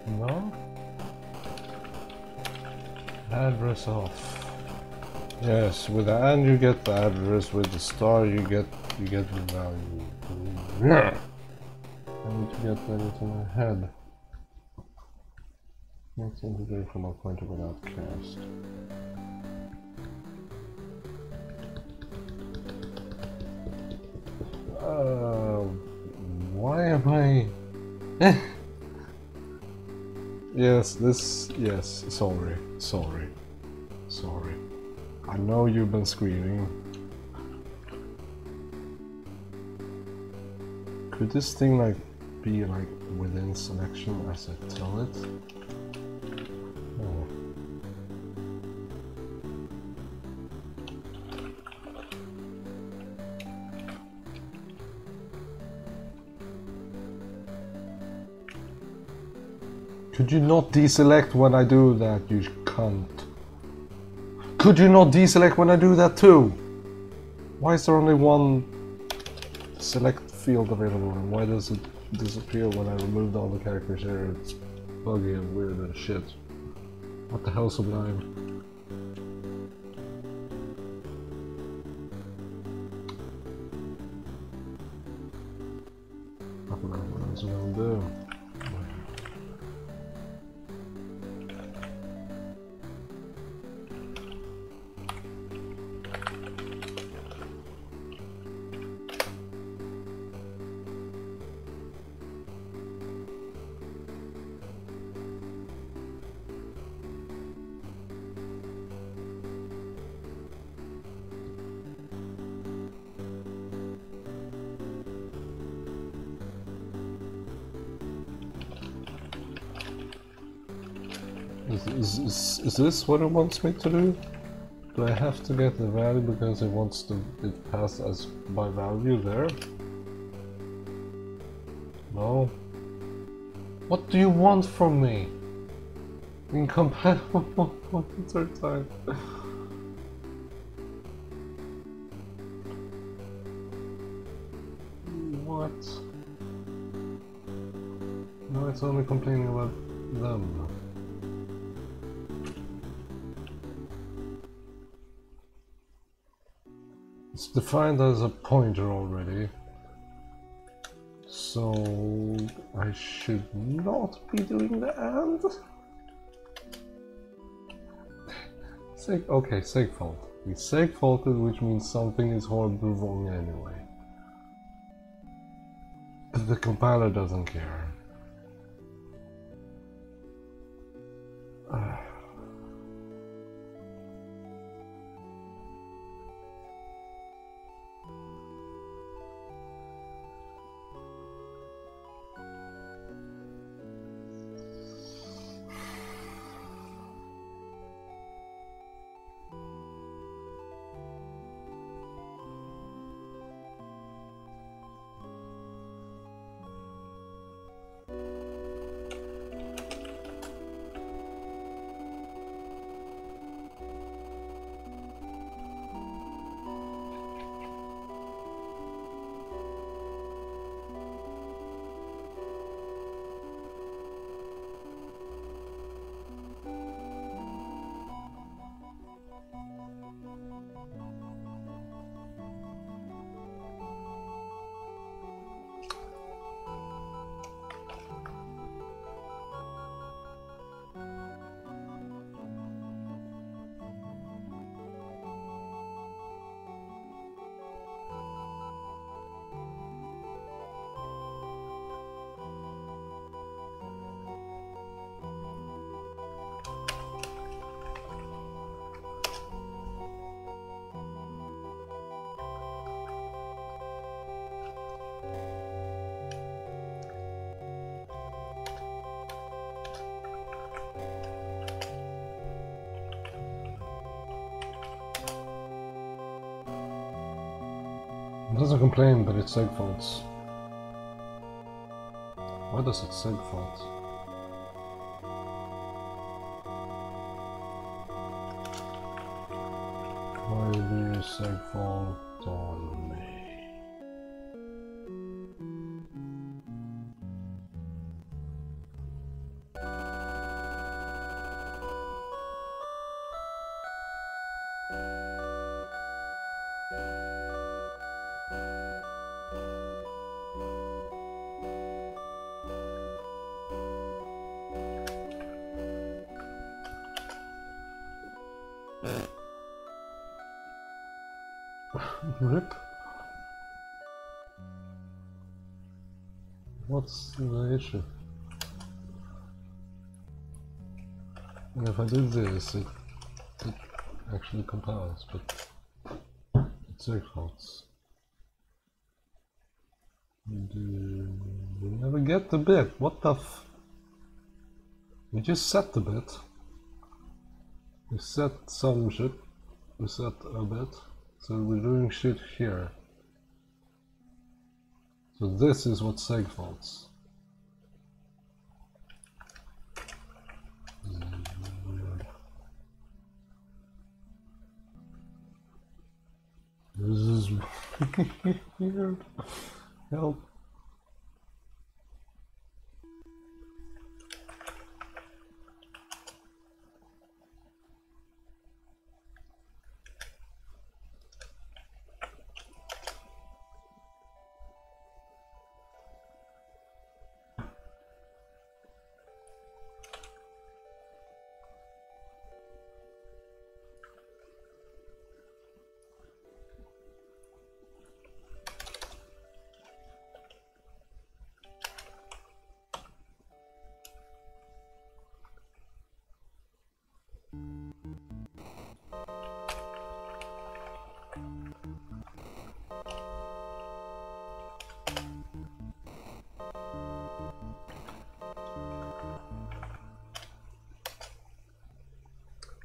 [SPEAKER 1] No? Address off. Yes, with the and you get the address, with the star you get the value. I need to get that into my head. Let's integrate from a pointer without cast. Why am I? Yes, sorry. I know you've been screaming. Could this thing like be like within selection as I tell it? Oh. Could you not deselect when I do that, you cunt? Could you not deselect when I do that too? Why is there only one select field available, and why does it disappear when I removed all the characters here? It's buggy and weird as shit. What the hell, Sublime? What else am I gonna do? Is this what it wants me to do? Do I have to get the value because it wants to it pass as by value there? No. What do you want from me? Incompatible third time. What? No, it's only complaining about them. It's defined as a pointer already, so I should not be doing the and. Okay, segfault. We segfaulted, which means something is horribly wrong anyway. But the compiler doesn't care. It doesn't complain, but it segfaults. Why does it segfault? Why do you segfault on me? Rip? What's the issue? And if I do this, it actually compiles, but it segfaults. We never get the bit. What the f? We just set the bit. We set some shit. We set a bit. So we're doing shit here. So this is what segfaults. This is weird. Help.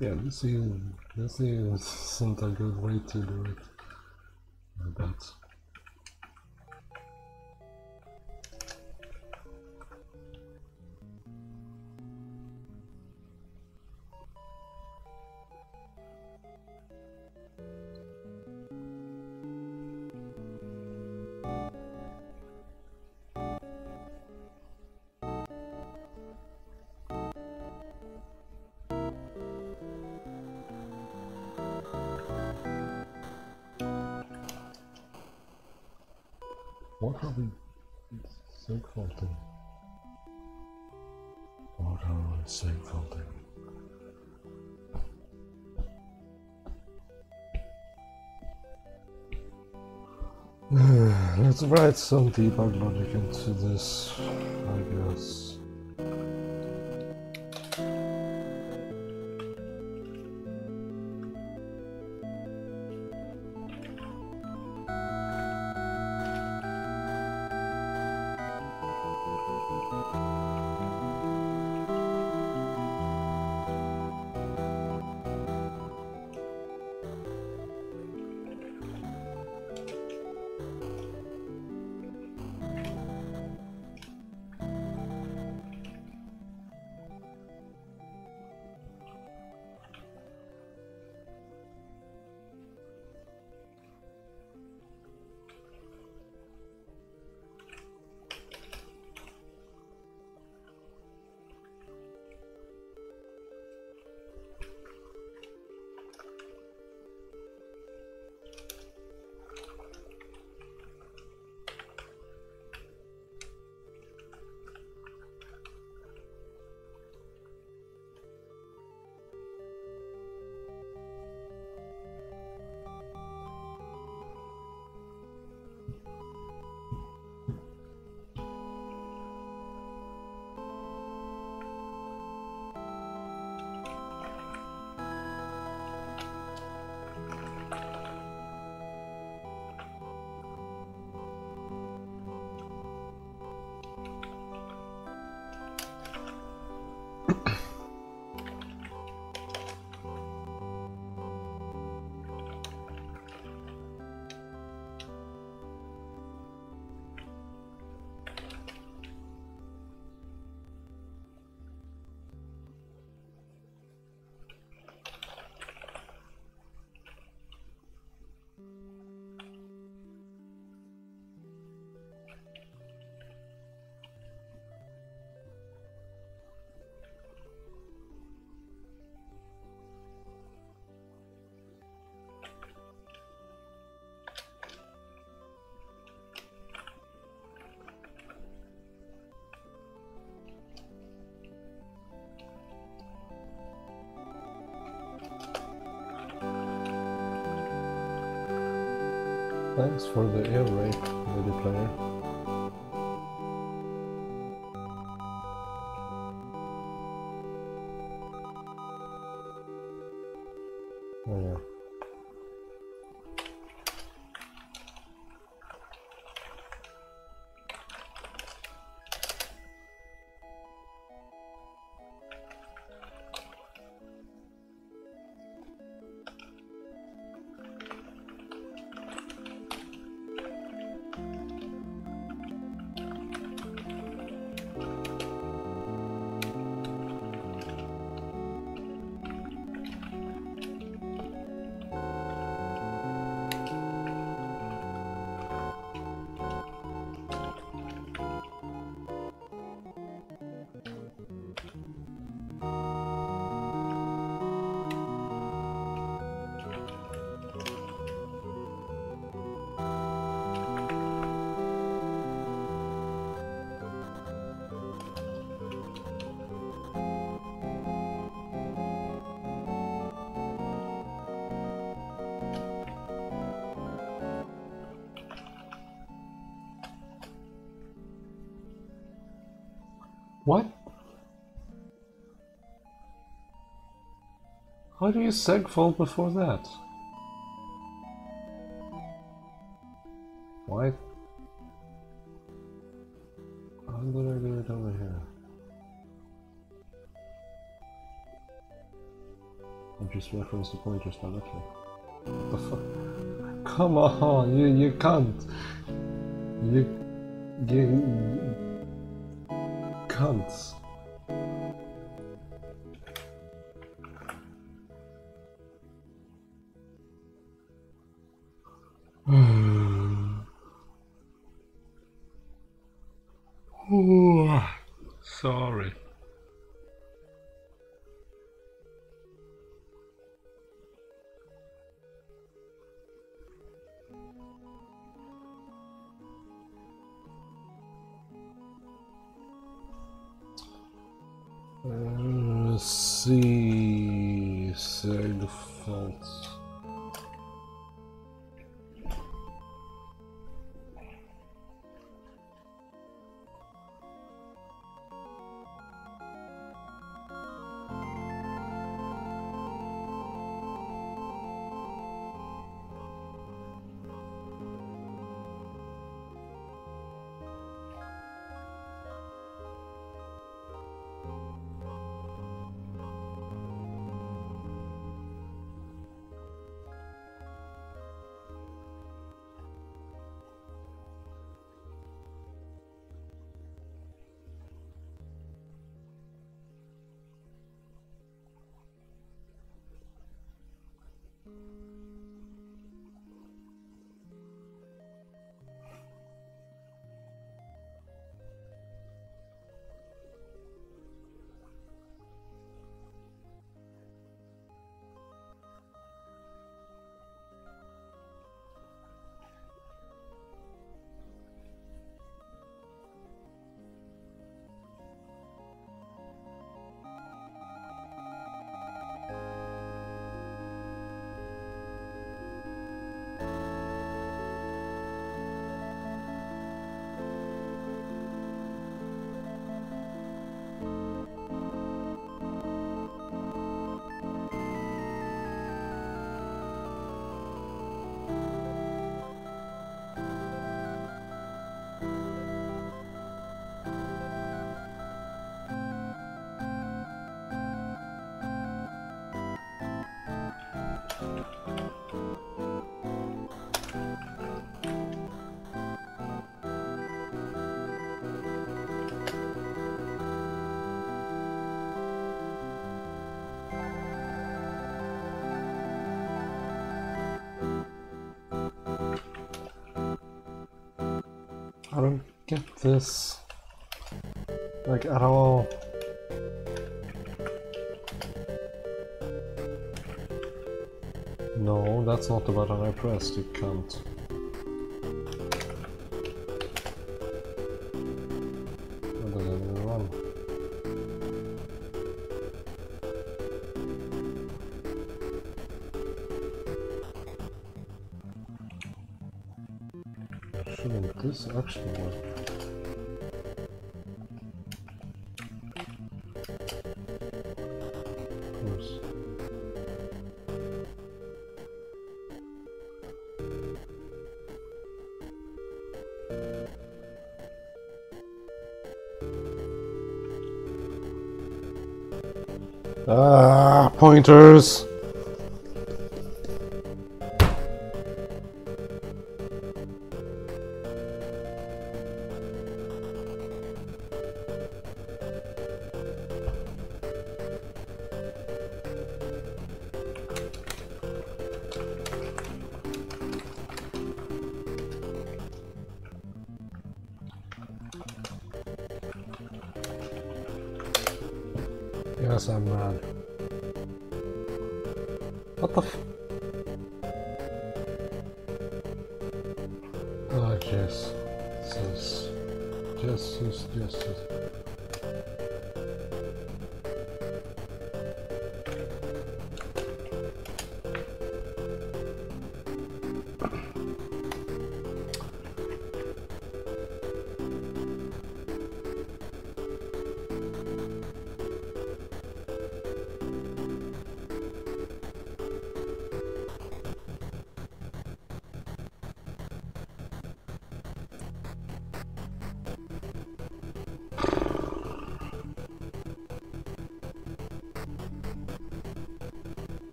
[SPEAKER 1] Yeah, this isn't a good way to do it. I bet. What are we segfaulting? What are we segfaulting? Let's write some debug logic into this, I guess. Thanks for the air rape, lady player. Oh yeah. What? How do you segfault before that? Why? How did I do it over here? I just referenced the pointers directly. What the fuck? Come on, you can't. You can't. Sorry. See segfault. I don't get this, like, at all. No, that's not the button I pressed, you can't. That doesn't even run. shouldn't this actually work? Of course. Ah, pointers! Yes, I'm mad. What the f- Oh, jeez. Jesus. Jesus.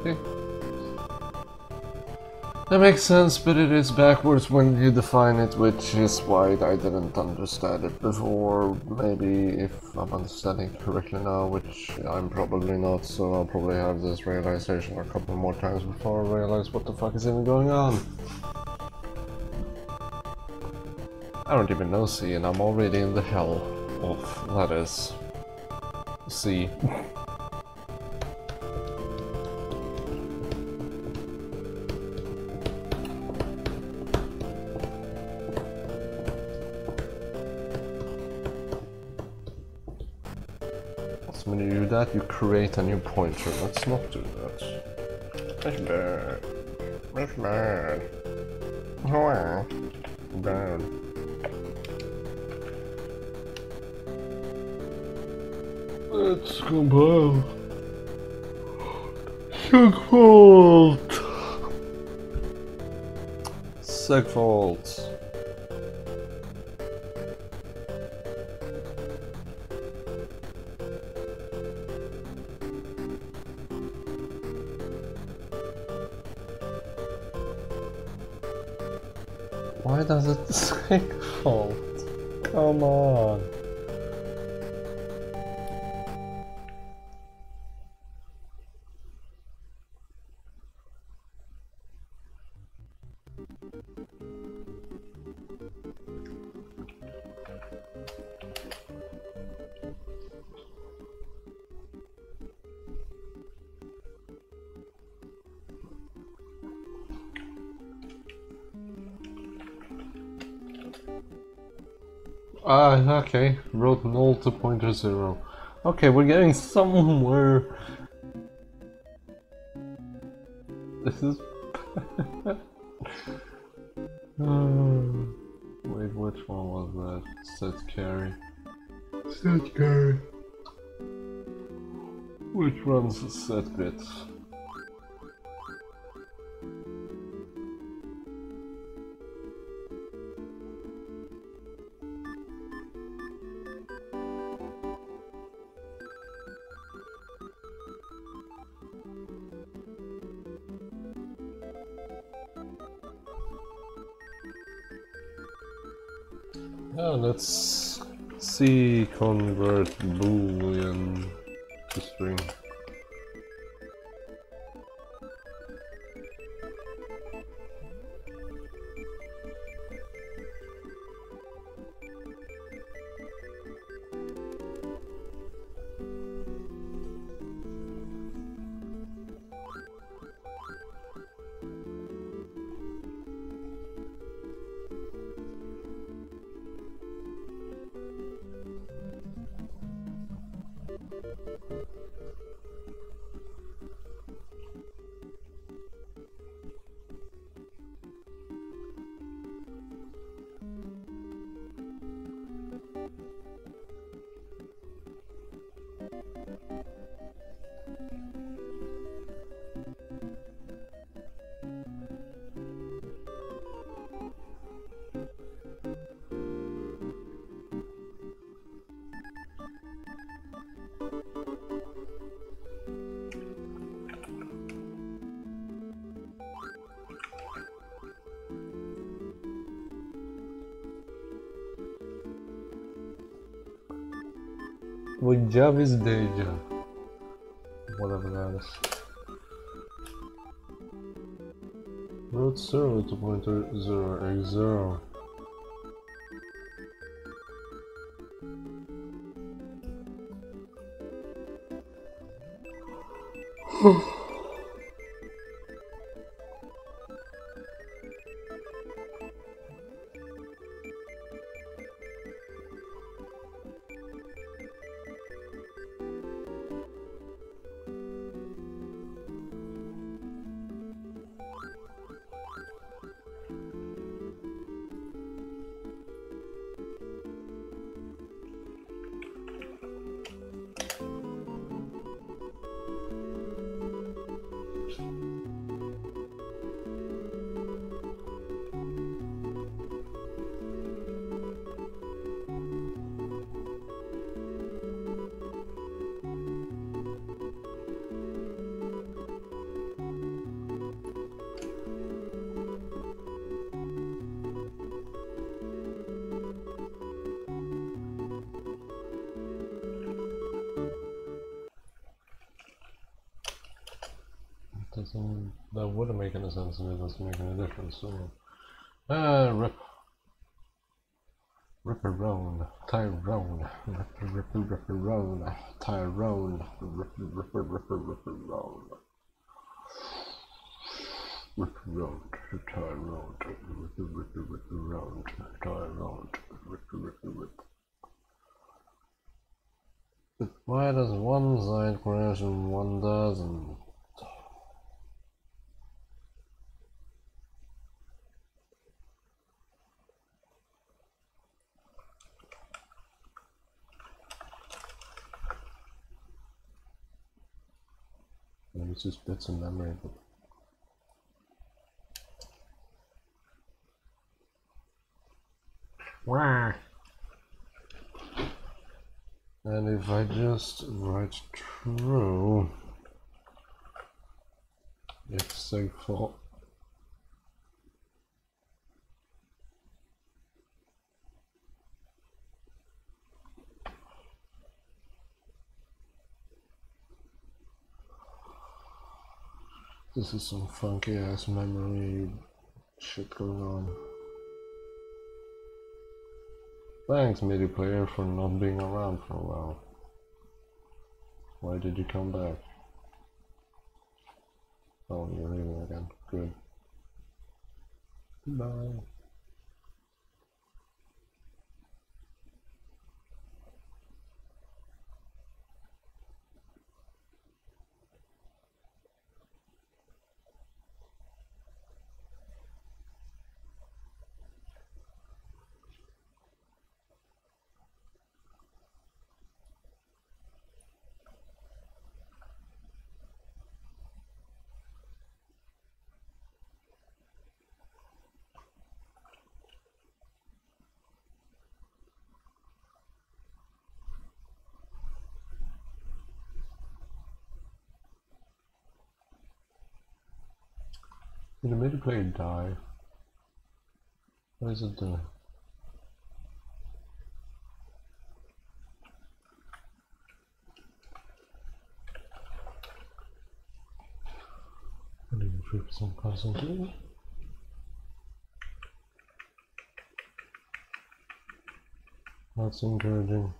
[SPEAKER 1] Okay. That makes sense, but it is backwards when you define it, which is why I didn't understand it before. Maybe if I'm understanding correctly now, which I'm probably not, so I'll probably have this realization a couple more times before I realize what the fuck is even going on. I don't even know C, and I'm already in the hell of letters. C. So when you do that, you create a new pointer. Let's not do that. That's bad. That's bad. Oh, bad. Let's compile. Segfault. Segfault. Why does it segfault? Come on. Ah, okay. Wrote null to pointer 0. Okay, we're getting somewhere. This is... Wait, which one was that? Set carry. Set carry. Which one's set bits? Yeah, let's see convert boolean to string. What job is day job? Whatever that is. Root 0 to pointer 0x0. That wouldn't make any sense and it doesn't make any difference, so... Rip around, Tyrone, rip around, Tyrone, rip around. Rip around, Tyrone, rip around, Tyrone, rip. But why does one side crash and one doesn't? Maybe it's just bits of memory, but... Wah! And if I just write true, if segfault this is some funky ass memory shit going on. Thanks, MIDI player, for not being around for a while. Why did you come back? Oh, you're leaving again. Good. Goodbye. Did the MIDI player die? What is it doing? I need 3% constantly. That's encouraging.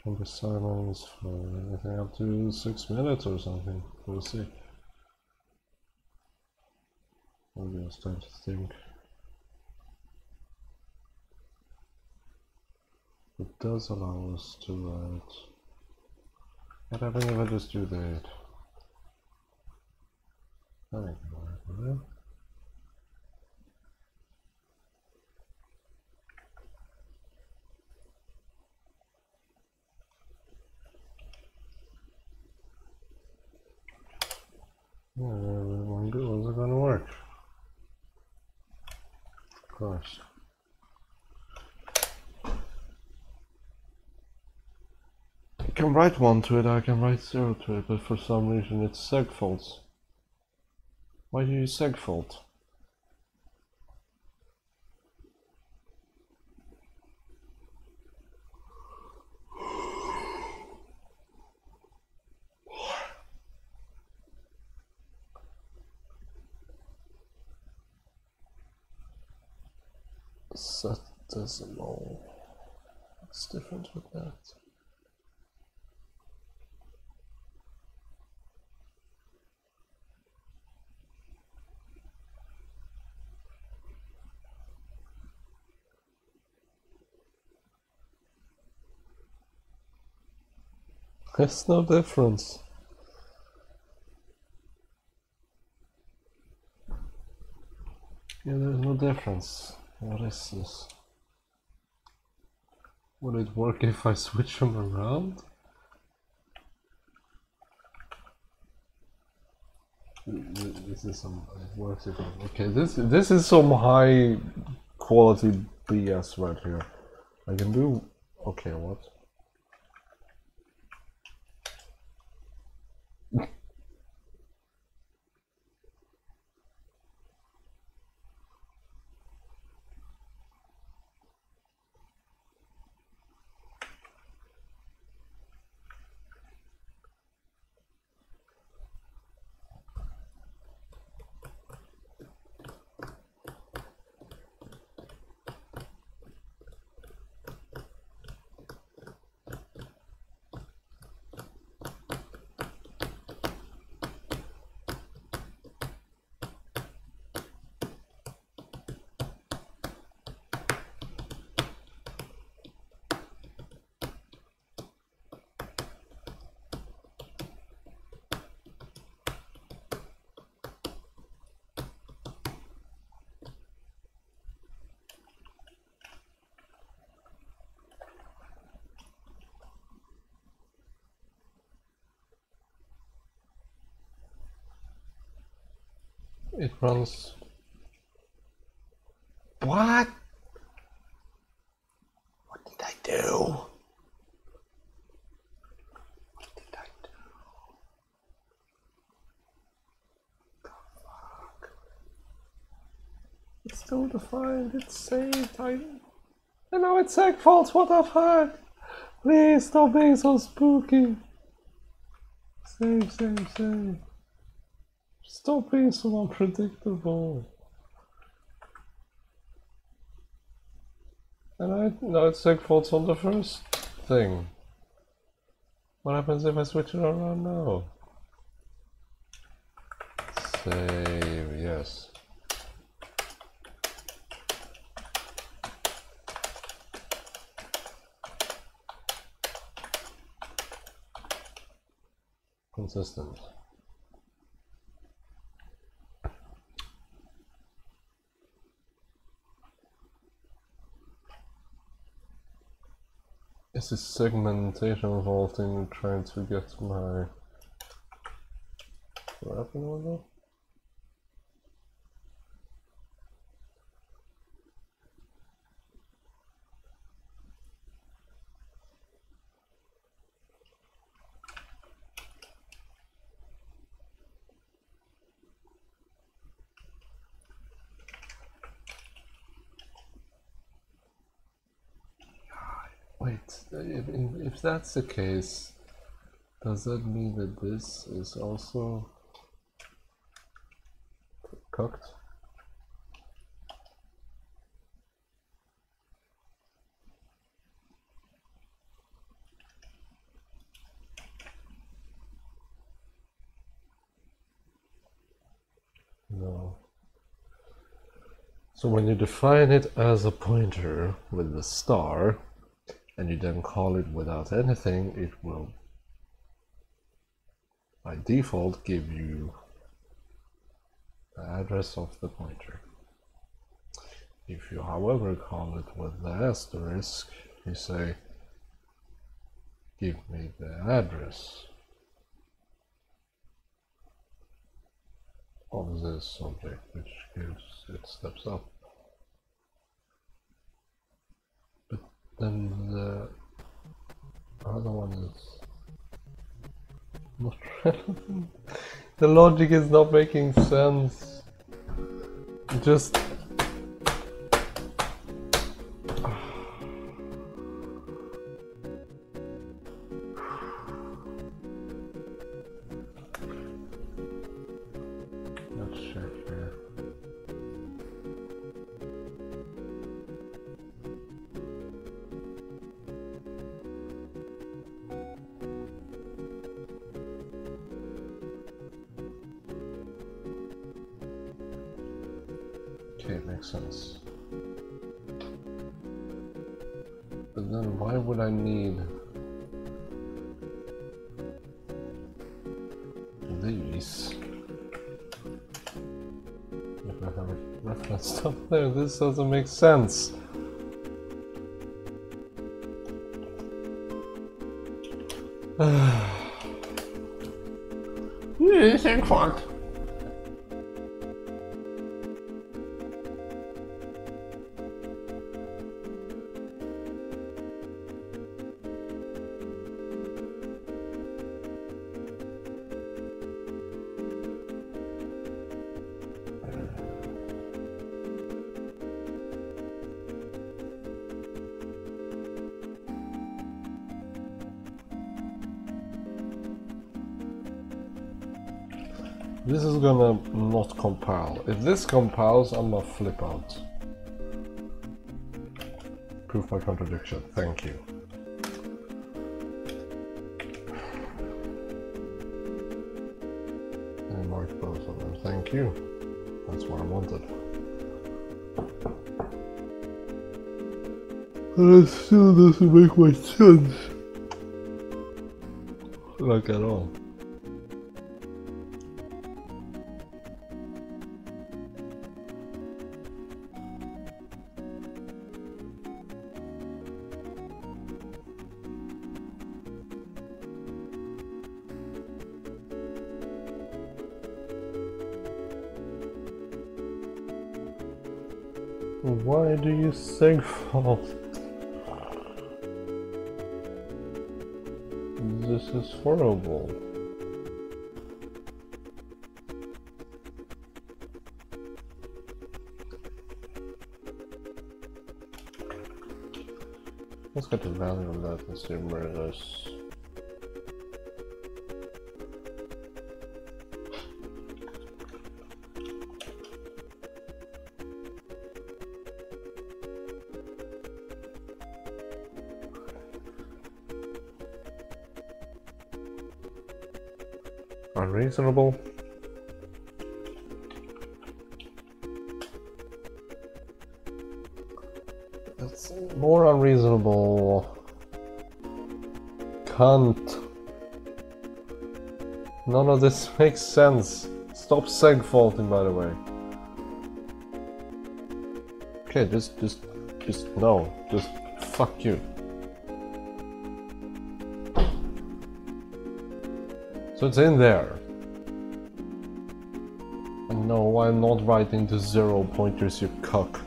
[SPEAKER 1] Can be silence for anything up to 6 minutes or something. We'll see. Maybe I'll start to think. It does allow us to write. What happens if I just do that? That ain't gonna work, will it? Yeah, was it gonna work? Of course. I can write 1 to it, I can write 0 to it, but for some reason it's segfaults. Why do you use segfault? set decimal. What's different with that? There's no difference. Yeah, there's no difference. What is this? Would it work if I switch them around? This is some, it works if I, okay, this is some high quality BS right here. I can do, okay, what? It runs. What? What did I do? What did I do? The fuck? It's still defined, it's saved, and now it's segfault, what the fuck? Please stop being so spooky. Save. Stop being so unpredictable. And now it's segfaults on the first thing. What happens if I switch it around now? Save, yes. Consistent. Is this segmentation vaulting trying to get my... What happened with that? Wait, if that's the case, does that mean that this is also cooked? No. So when you define it as a pointer with the star, and you then call it without anything, it will by default give you the address of the pointer. If you however call it with the asterisk, you say give me the address of this object, which gives it steps up. But then the other one is not relevant. The logic is not making sense. Just let's check here. Okay, makes sense. But then why would I need these? If I have a reference up there, this doesn't make sense. Segfault. This is gonna not compile. If this compiles, I'm gonna flip out. Proof by contradiction, thank you. And mark both of them, thank you. That's what I wanted. But it still doesn't make much sense. Like at all. Why do you segfault? This is horrible. Let's get the value of that and see where it is. Unreasonable. That's more unreasonable. Cunt. None of this makes sense. Stop segfaulting, by the way. Okay, just no. Just fuck you. So it's in there. And no, I'm not writing to 0 pointers, you cuck.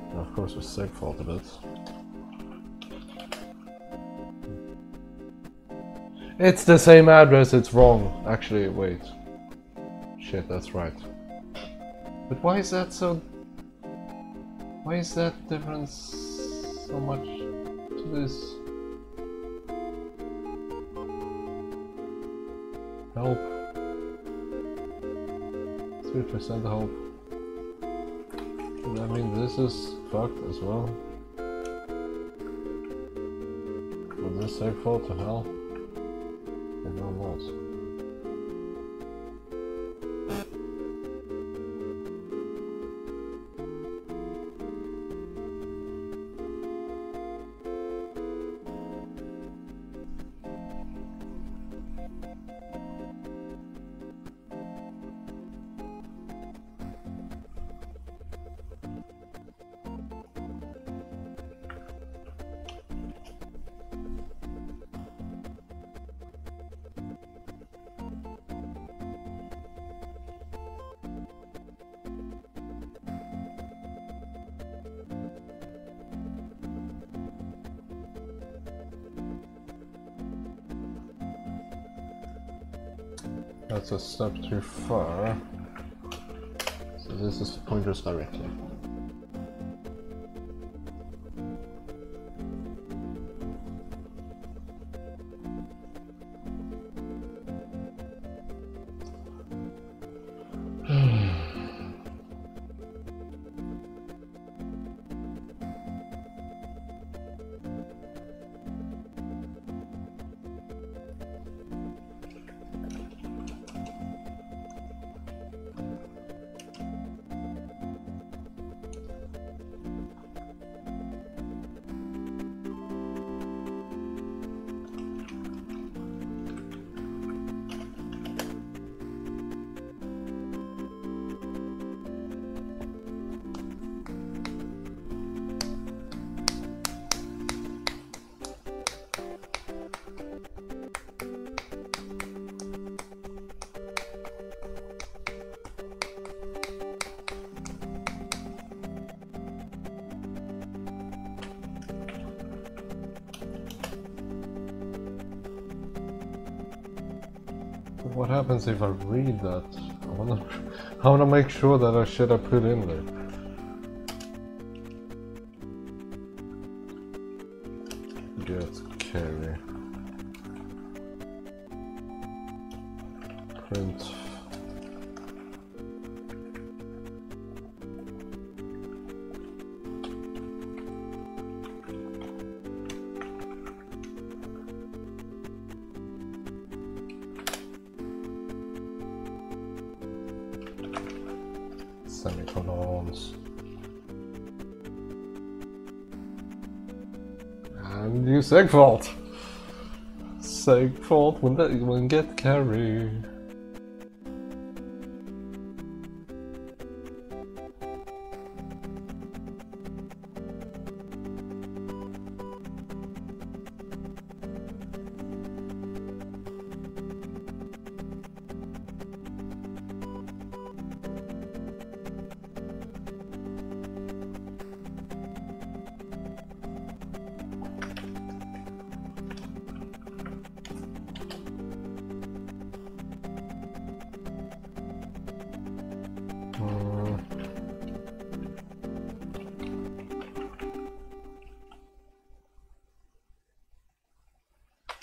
[SPEAKER 1] And of course we segfaulted it. It's the same address, it's wrong. Actually, wait. Shit, that's right. But why is that so... Why is that difference so much to this? Help. 3% help. I mean, this is fucked as well. Was this segfault to hell? I don't know. That's a step too far. So this is pointers directly. What happens if I read that? I wanna make sure that I should have put in there. Get carry. Print. Semicolons. And use segfault. Segfault when get carry.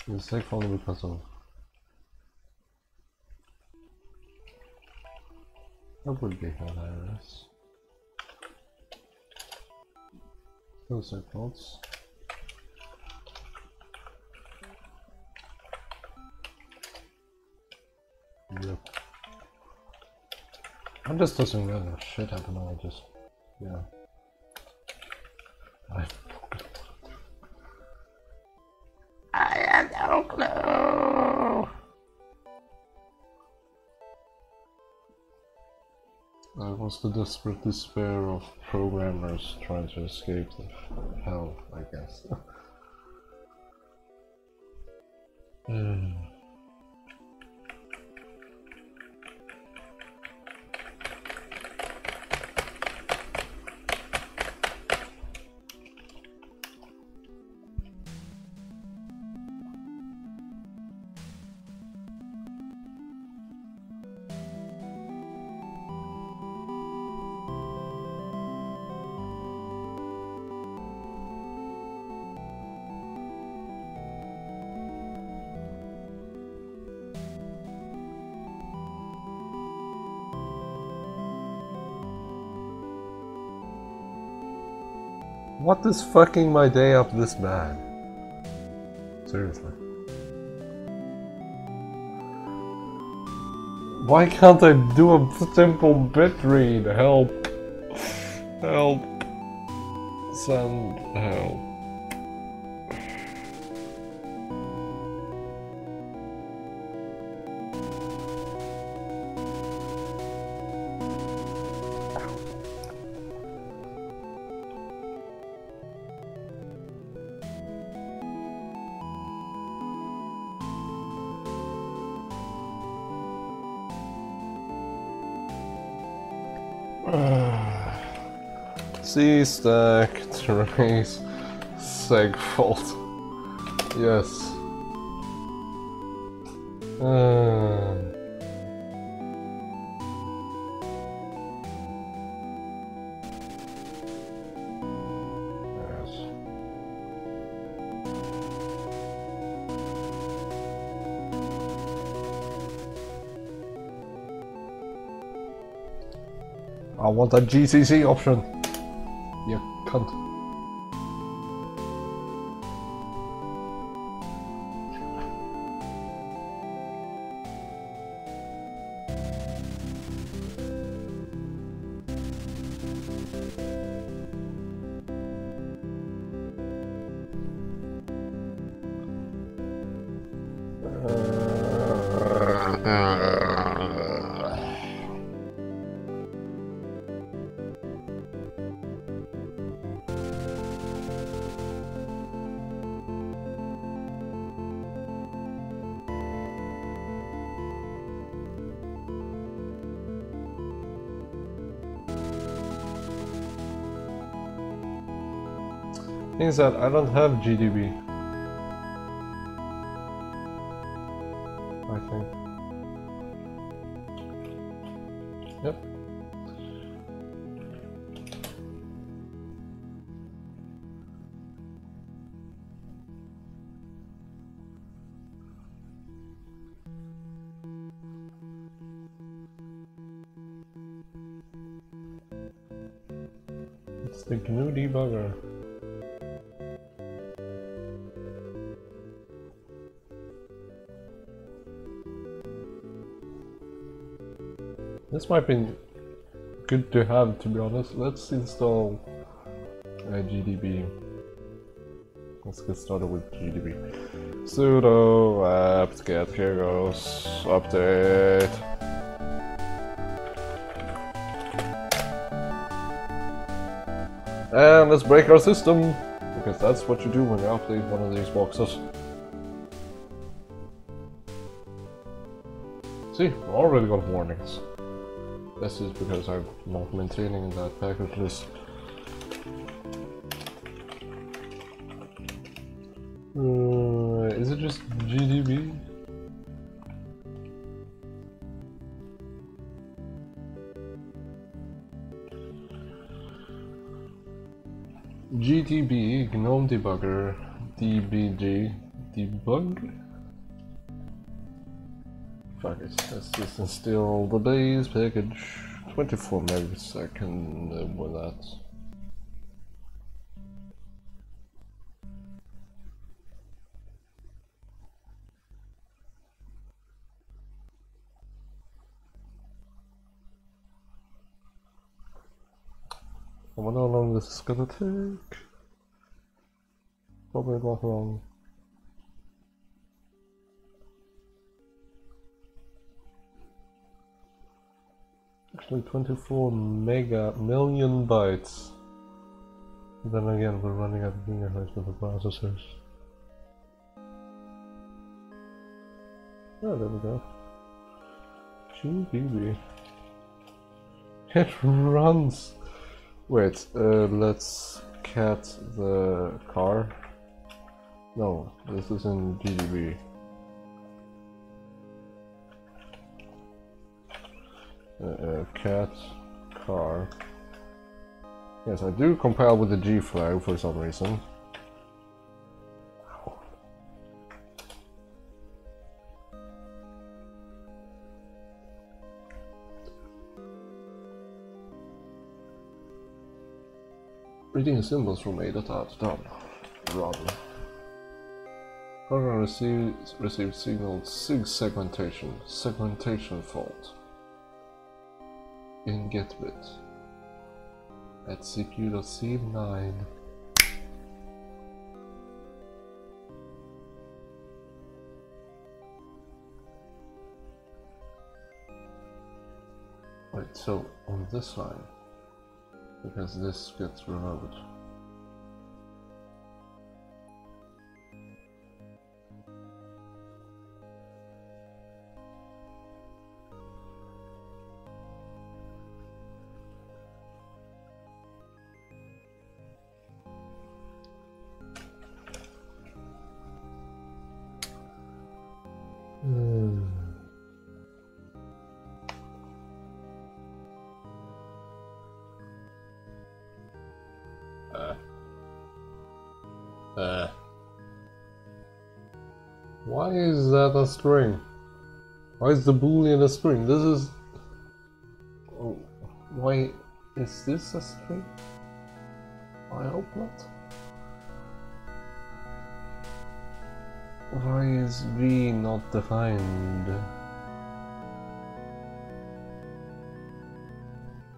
[SPEAKER 1] The segfault because of that would be hilarious. Those segfaults. Yep. I'm just doesn't matter. Shit happened. I just yeah. I have no clue. That was the desperate despair of programmers trying to escape the hell, I guess. What is fucking my day up this bad? Seriously. Why can't I do a simple bit read? Help. Help. Send help. C stack trace segfault. Yes. Yes. I want that GCC option. You cunt. Thing is that I don't have GDB. I think. It's the GNU debugger. This might be good to have, to be honest. Let's install GDB. Let's get started with GDB. Sudo apt-get, here goes, update. And let's break our system, because that's what you do when you update one of these boxes. See, already got warnings. This is because I'm not maintaining that package list. Is it just GDB? GDB, GNOME debugger, DBG, debug? Fuck it, let's just install the base package. 24 megs, I can live with that. I wonder how long this is gonna take. Probably not long. Actually 24 million bytes. Then again, we're running out of gigahertz with the processors. Oh, there we go. 2 GB. It runs! Wait, let's cat the car. No, this is in GDB. Cat car. Yes, I do compile with the G flag for some reason. Reading symbols from A data done. Run. Program received signal SIG segmentation fault in get bit at CPU.C9. Wait, so on this line, because this gets removed. Why is that a string? Why is the boolean a string? This is... Oh, why is this a string? I hope not. Why is V not defined?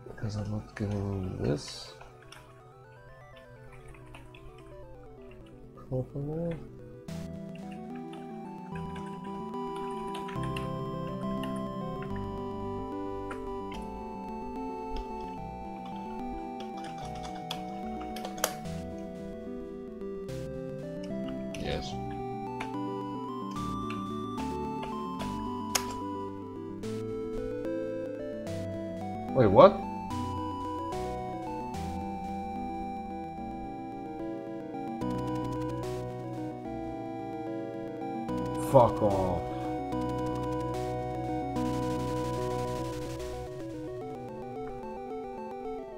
[SPEAKER 1] Because I'm not getting this properly. Yes. Wait, what? Fuck off.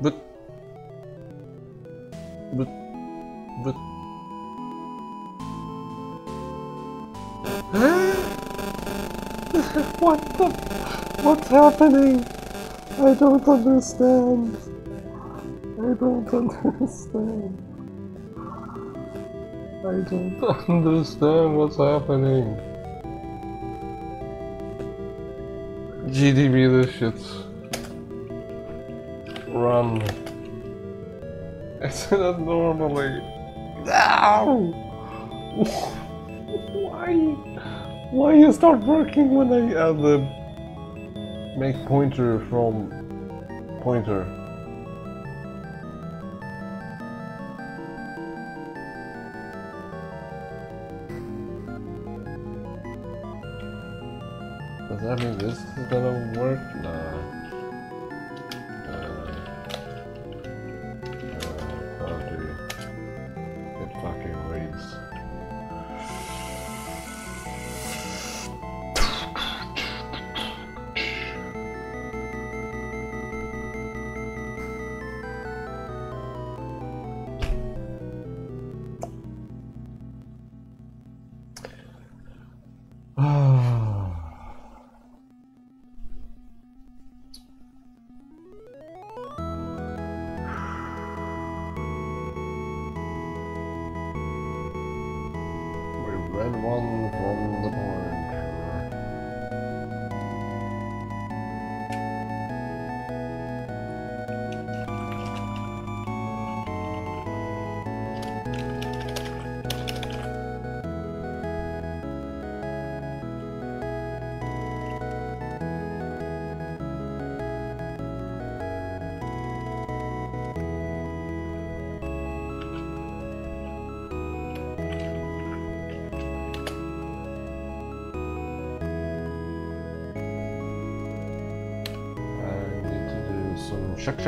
[SPEAKER 1] But what's happening? I don't understand. I don't understand. I don't understand what's happening. GDB this shit. Run. I said that normally. No! Why you start working when I add the make pointer from pointer? Does that mean this is gonna work? Nah. Quality. It fucking reads. Red one from the board. Check.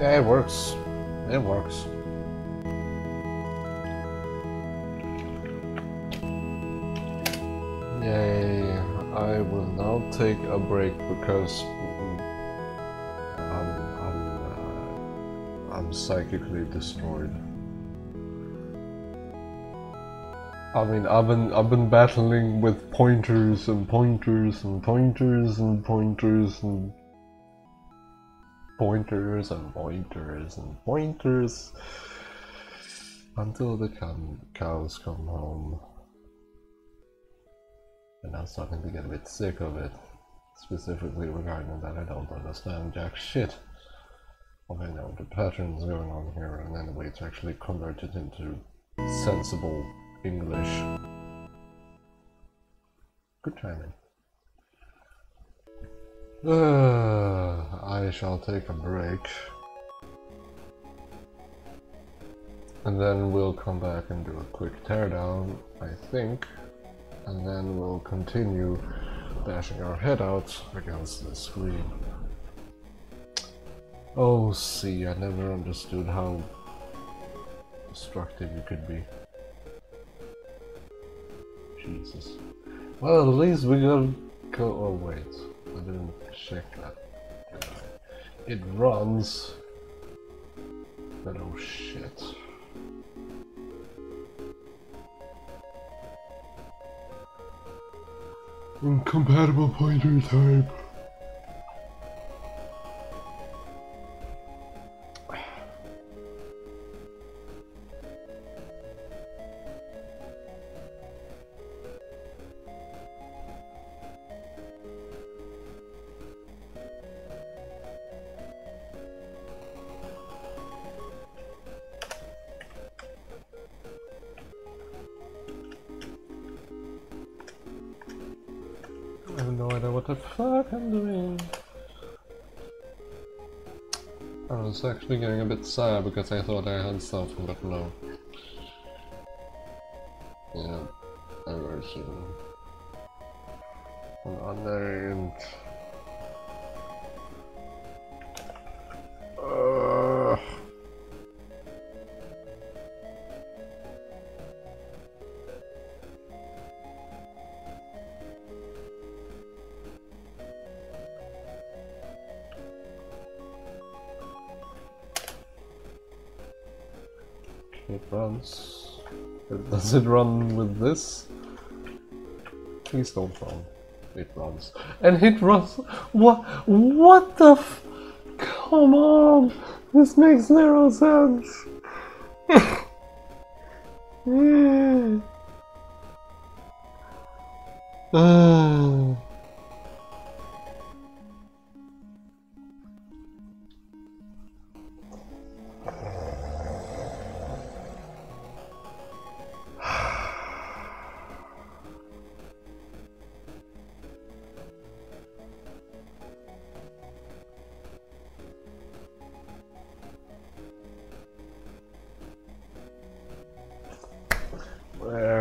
[SPEAKER 1] Yeah, it works. It works. Yay. I will now take a break because I'm psychically destroyed. I mean, I've been battling with pointers and pointers and pointers and pointers and pointers and pointers and pointers until the cows come home, and I'm starting to get a bit sick of it, specifically regarding that I don't understand jack shit. Well, I know the patterns going on here, and then the way to actually convert it into sensible English. Good timing. I shall take a break, and then we'll come back and do a quick teardown, I think, and then we'll continue bashing our head out against the screen. Oh, see, I never understood how destructive you could be. Jesus. Well, at least we gotta go. Oh, wait. I didn't check that, did I? It runs, but oh shit. Incompatible pointer type. I have no idea what the fuck I'm doing. I was actually getting a bit sad because I thought I had something, but no. Yeah, a version. An unnamed. It runs. Does it run with this? Please don't run. It runs. And it runs. What the f. Come on! This makes zero sense!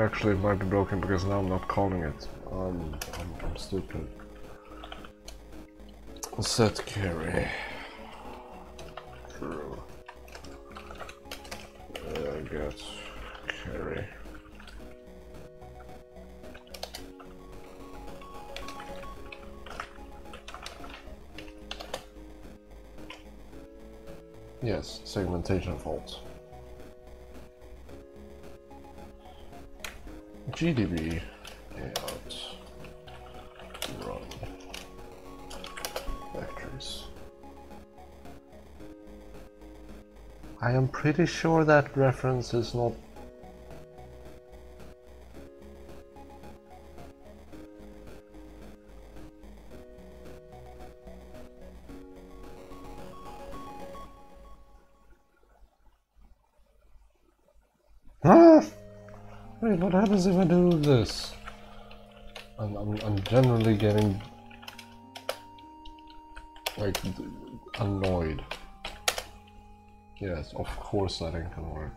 [SPEAKER 1] Actually, it might be broken because now I'm not calling it. I'm stupid. Set carry. True. Get carry. Yes, segmentation fault. GDB layout run vectors. I am pretty sure that reference is not. Wait, what happens if I do this? I'm generally getting like annoyed. Yes, of course that ain't gonna work.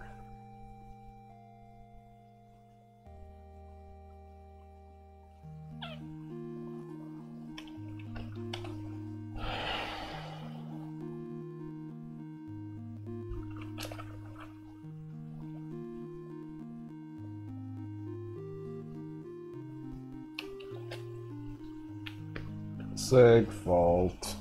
[SPEAKER 1] Segfault.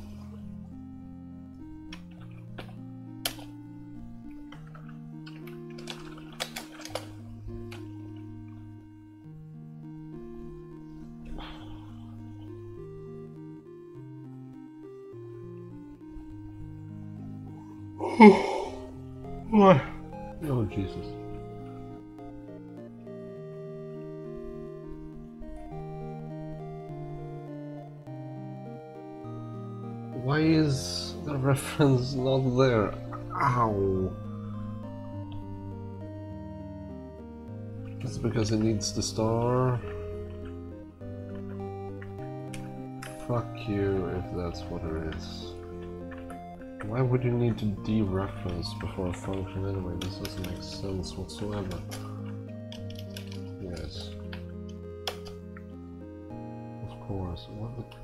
[SPEAKER 1] Oh Jesus. Why is the reference not there? Ow! It's because it needs the star. Fuck you if that's what it is. Why would you need to dereference before a function anyway? This doesn't make sense whatsoever. Yes. Of course.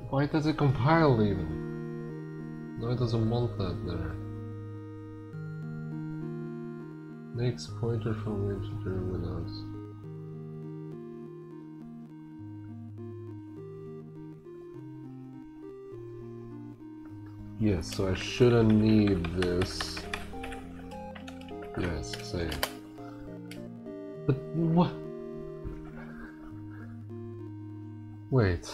[SPEAKER 1] Why does it compile even? No, it doesn't want that there. Makes pointer from integer without. Yes, so I shouldn't need this. Yes, save. But what? Wait.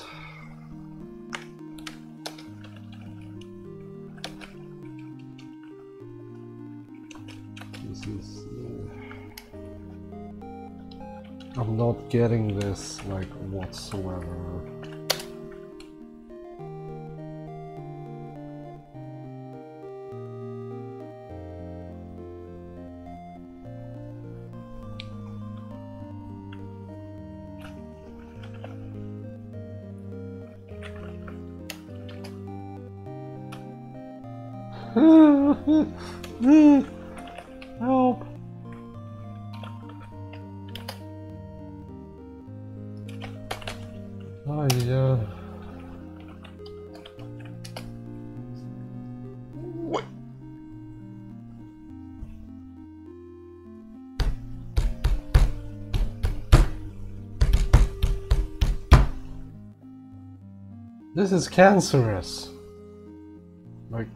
[SPEAKER 1] This is. I'm not getting this like whatsoever. Help! Oh yeah. What? This is cancerous. Like.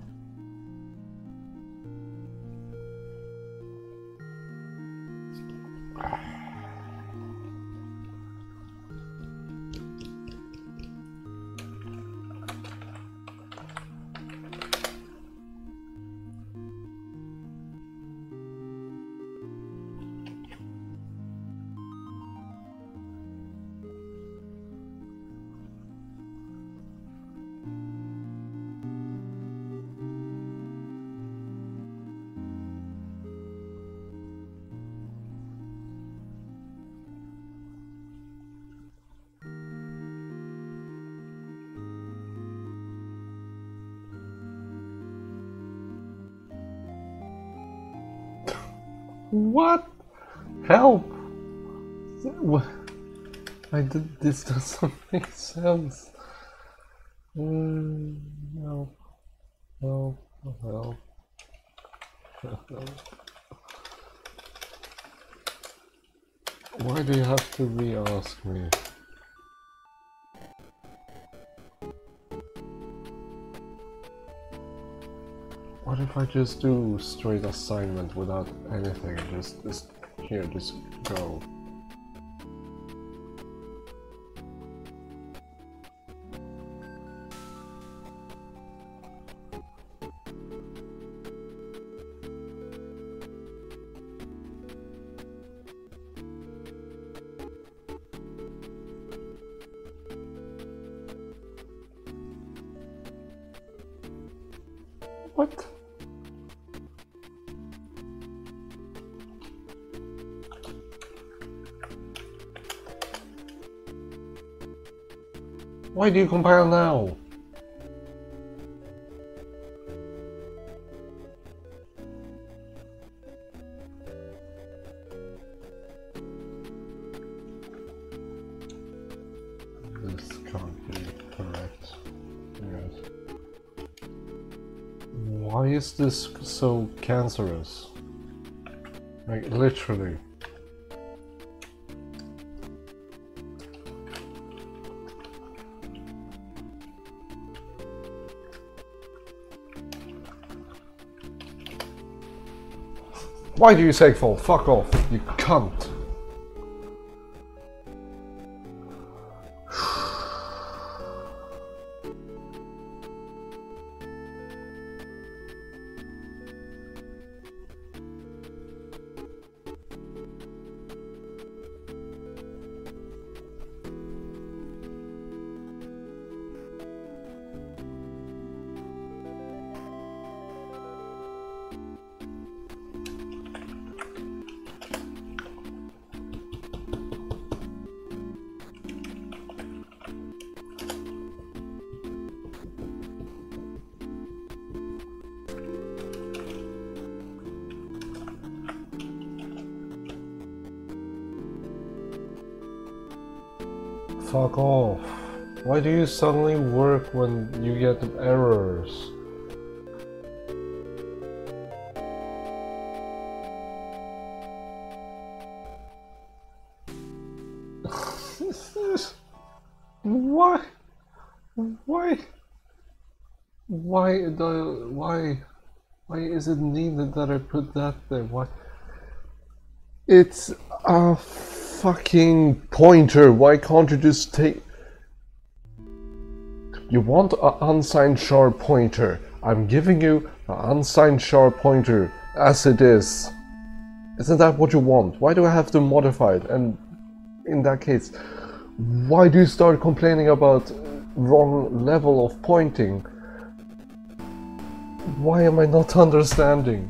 [SPEAKER 1] What? Help! What? This doesn't make sense. Help. Help. Help. Why do you have to re-ask me? What if I just do straight assignment without anything? Just here, just go. What? Why do you compile now? This can't be correct. Yes. Why is this so cancerous? Like, literally. Why do you segfault? Fuck off, you cunt! Fuck off. Why do you suddenly work when you get errors? Why? Why is it needed that I put that there? Why? It's a fucking pointer. Why can't you just take... You want an unsigned sharp pointer. I'm giving you an unsigned sharp pointer as it is. Isn't that what you want? Why do I have to modify it? And in that case, why do you start complaining about wrong level of pointing? Why am I not understanding?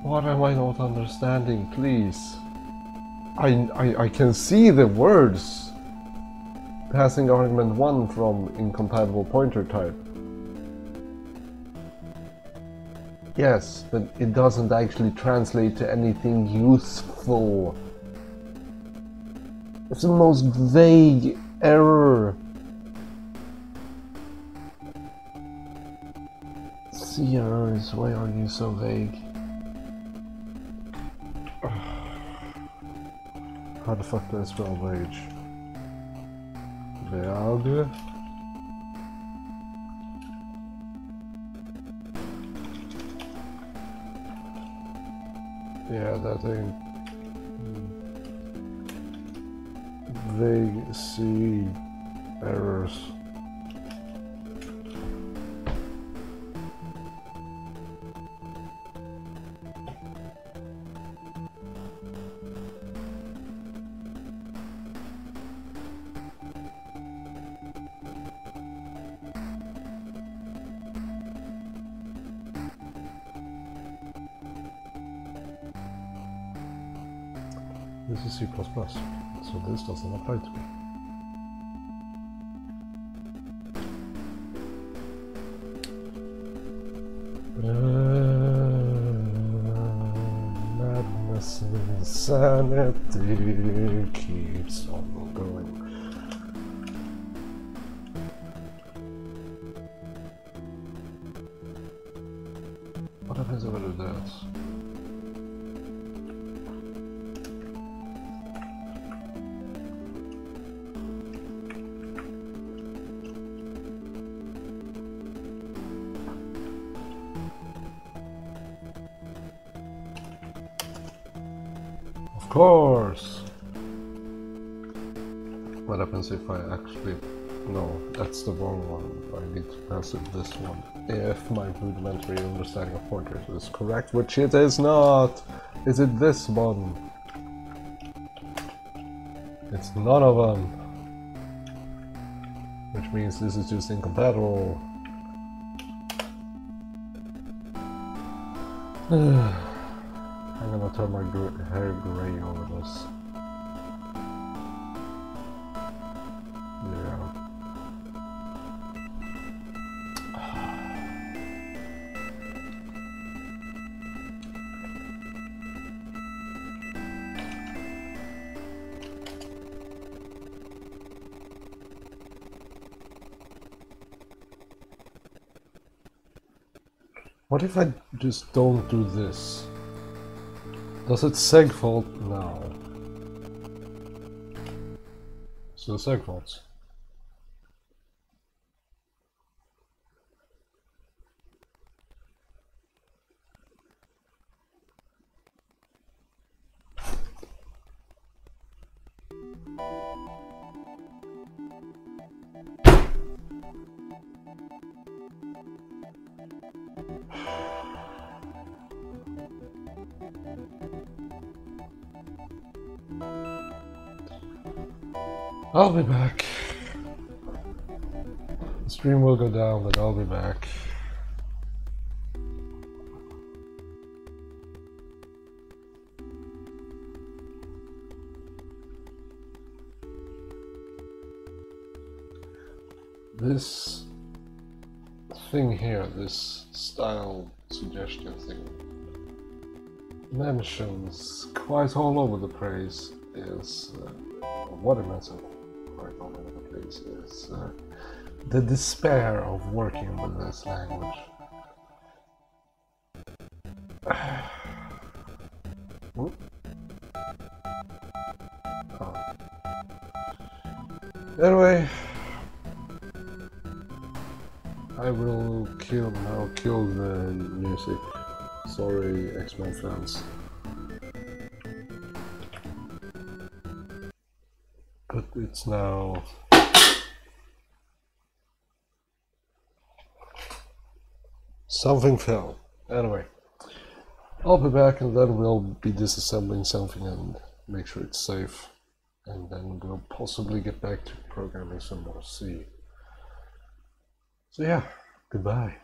[SPEAKER 1] What am I not understanding, please? I can see the words. Passing argument 1 from incompatible pointer type. Yes, but it doesn't actually translate to anything useful. It's the most vague error. See errors, why are you so vague? How the fuck do I spell wage? Veage? Yeah, that ain't... Vague C errors. This is C++, so this doesn't apply to me. Sanity keeps on going. What happens if I do that? Of course! What happens if I actually... No, that's the wrong one. I need to pass it this one. If my rudimentary understanding of pointers is correct, which it is not! Is it this one? It's none of them. Which means this is just incompatible. I'm gonna turn my hair gray over this. Yeah. What if I just don't do this? Does it segfault now? So segfaults. I'll be back. The stream will go down, but I'll be back. This thing here, this style suggestion thing, mentions quite all over the place is what it mentions quite all over the place is the despair of working with this language. Oh. Anyway, I will now kill the music. Sorry, X-Men fans. But it's now... Something fell. Anyway, I'll be back and then we'll be disassembling something and make sure it's safe. And then we'll possibly get back to programming some more C. So yeah, goodbye.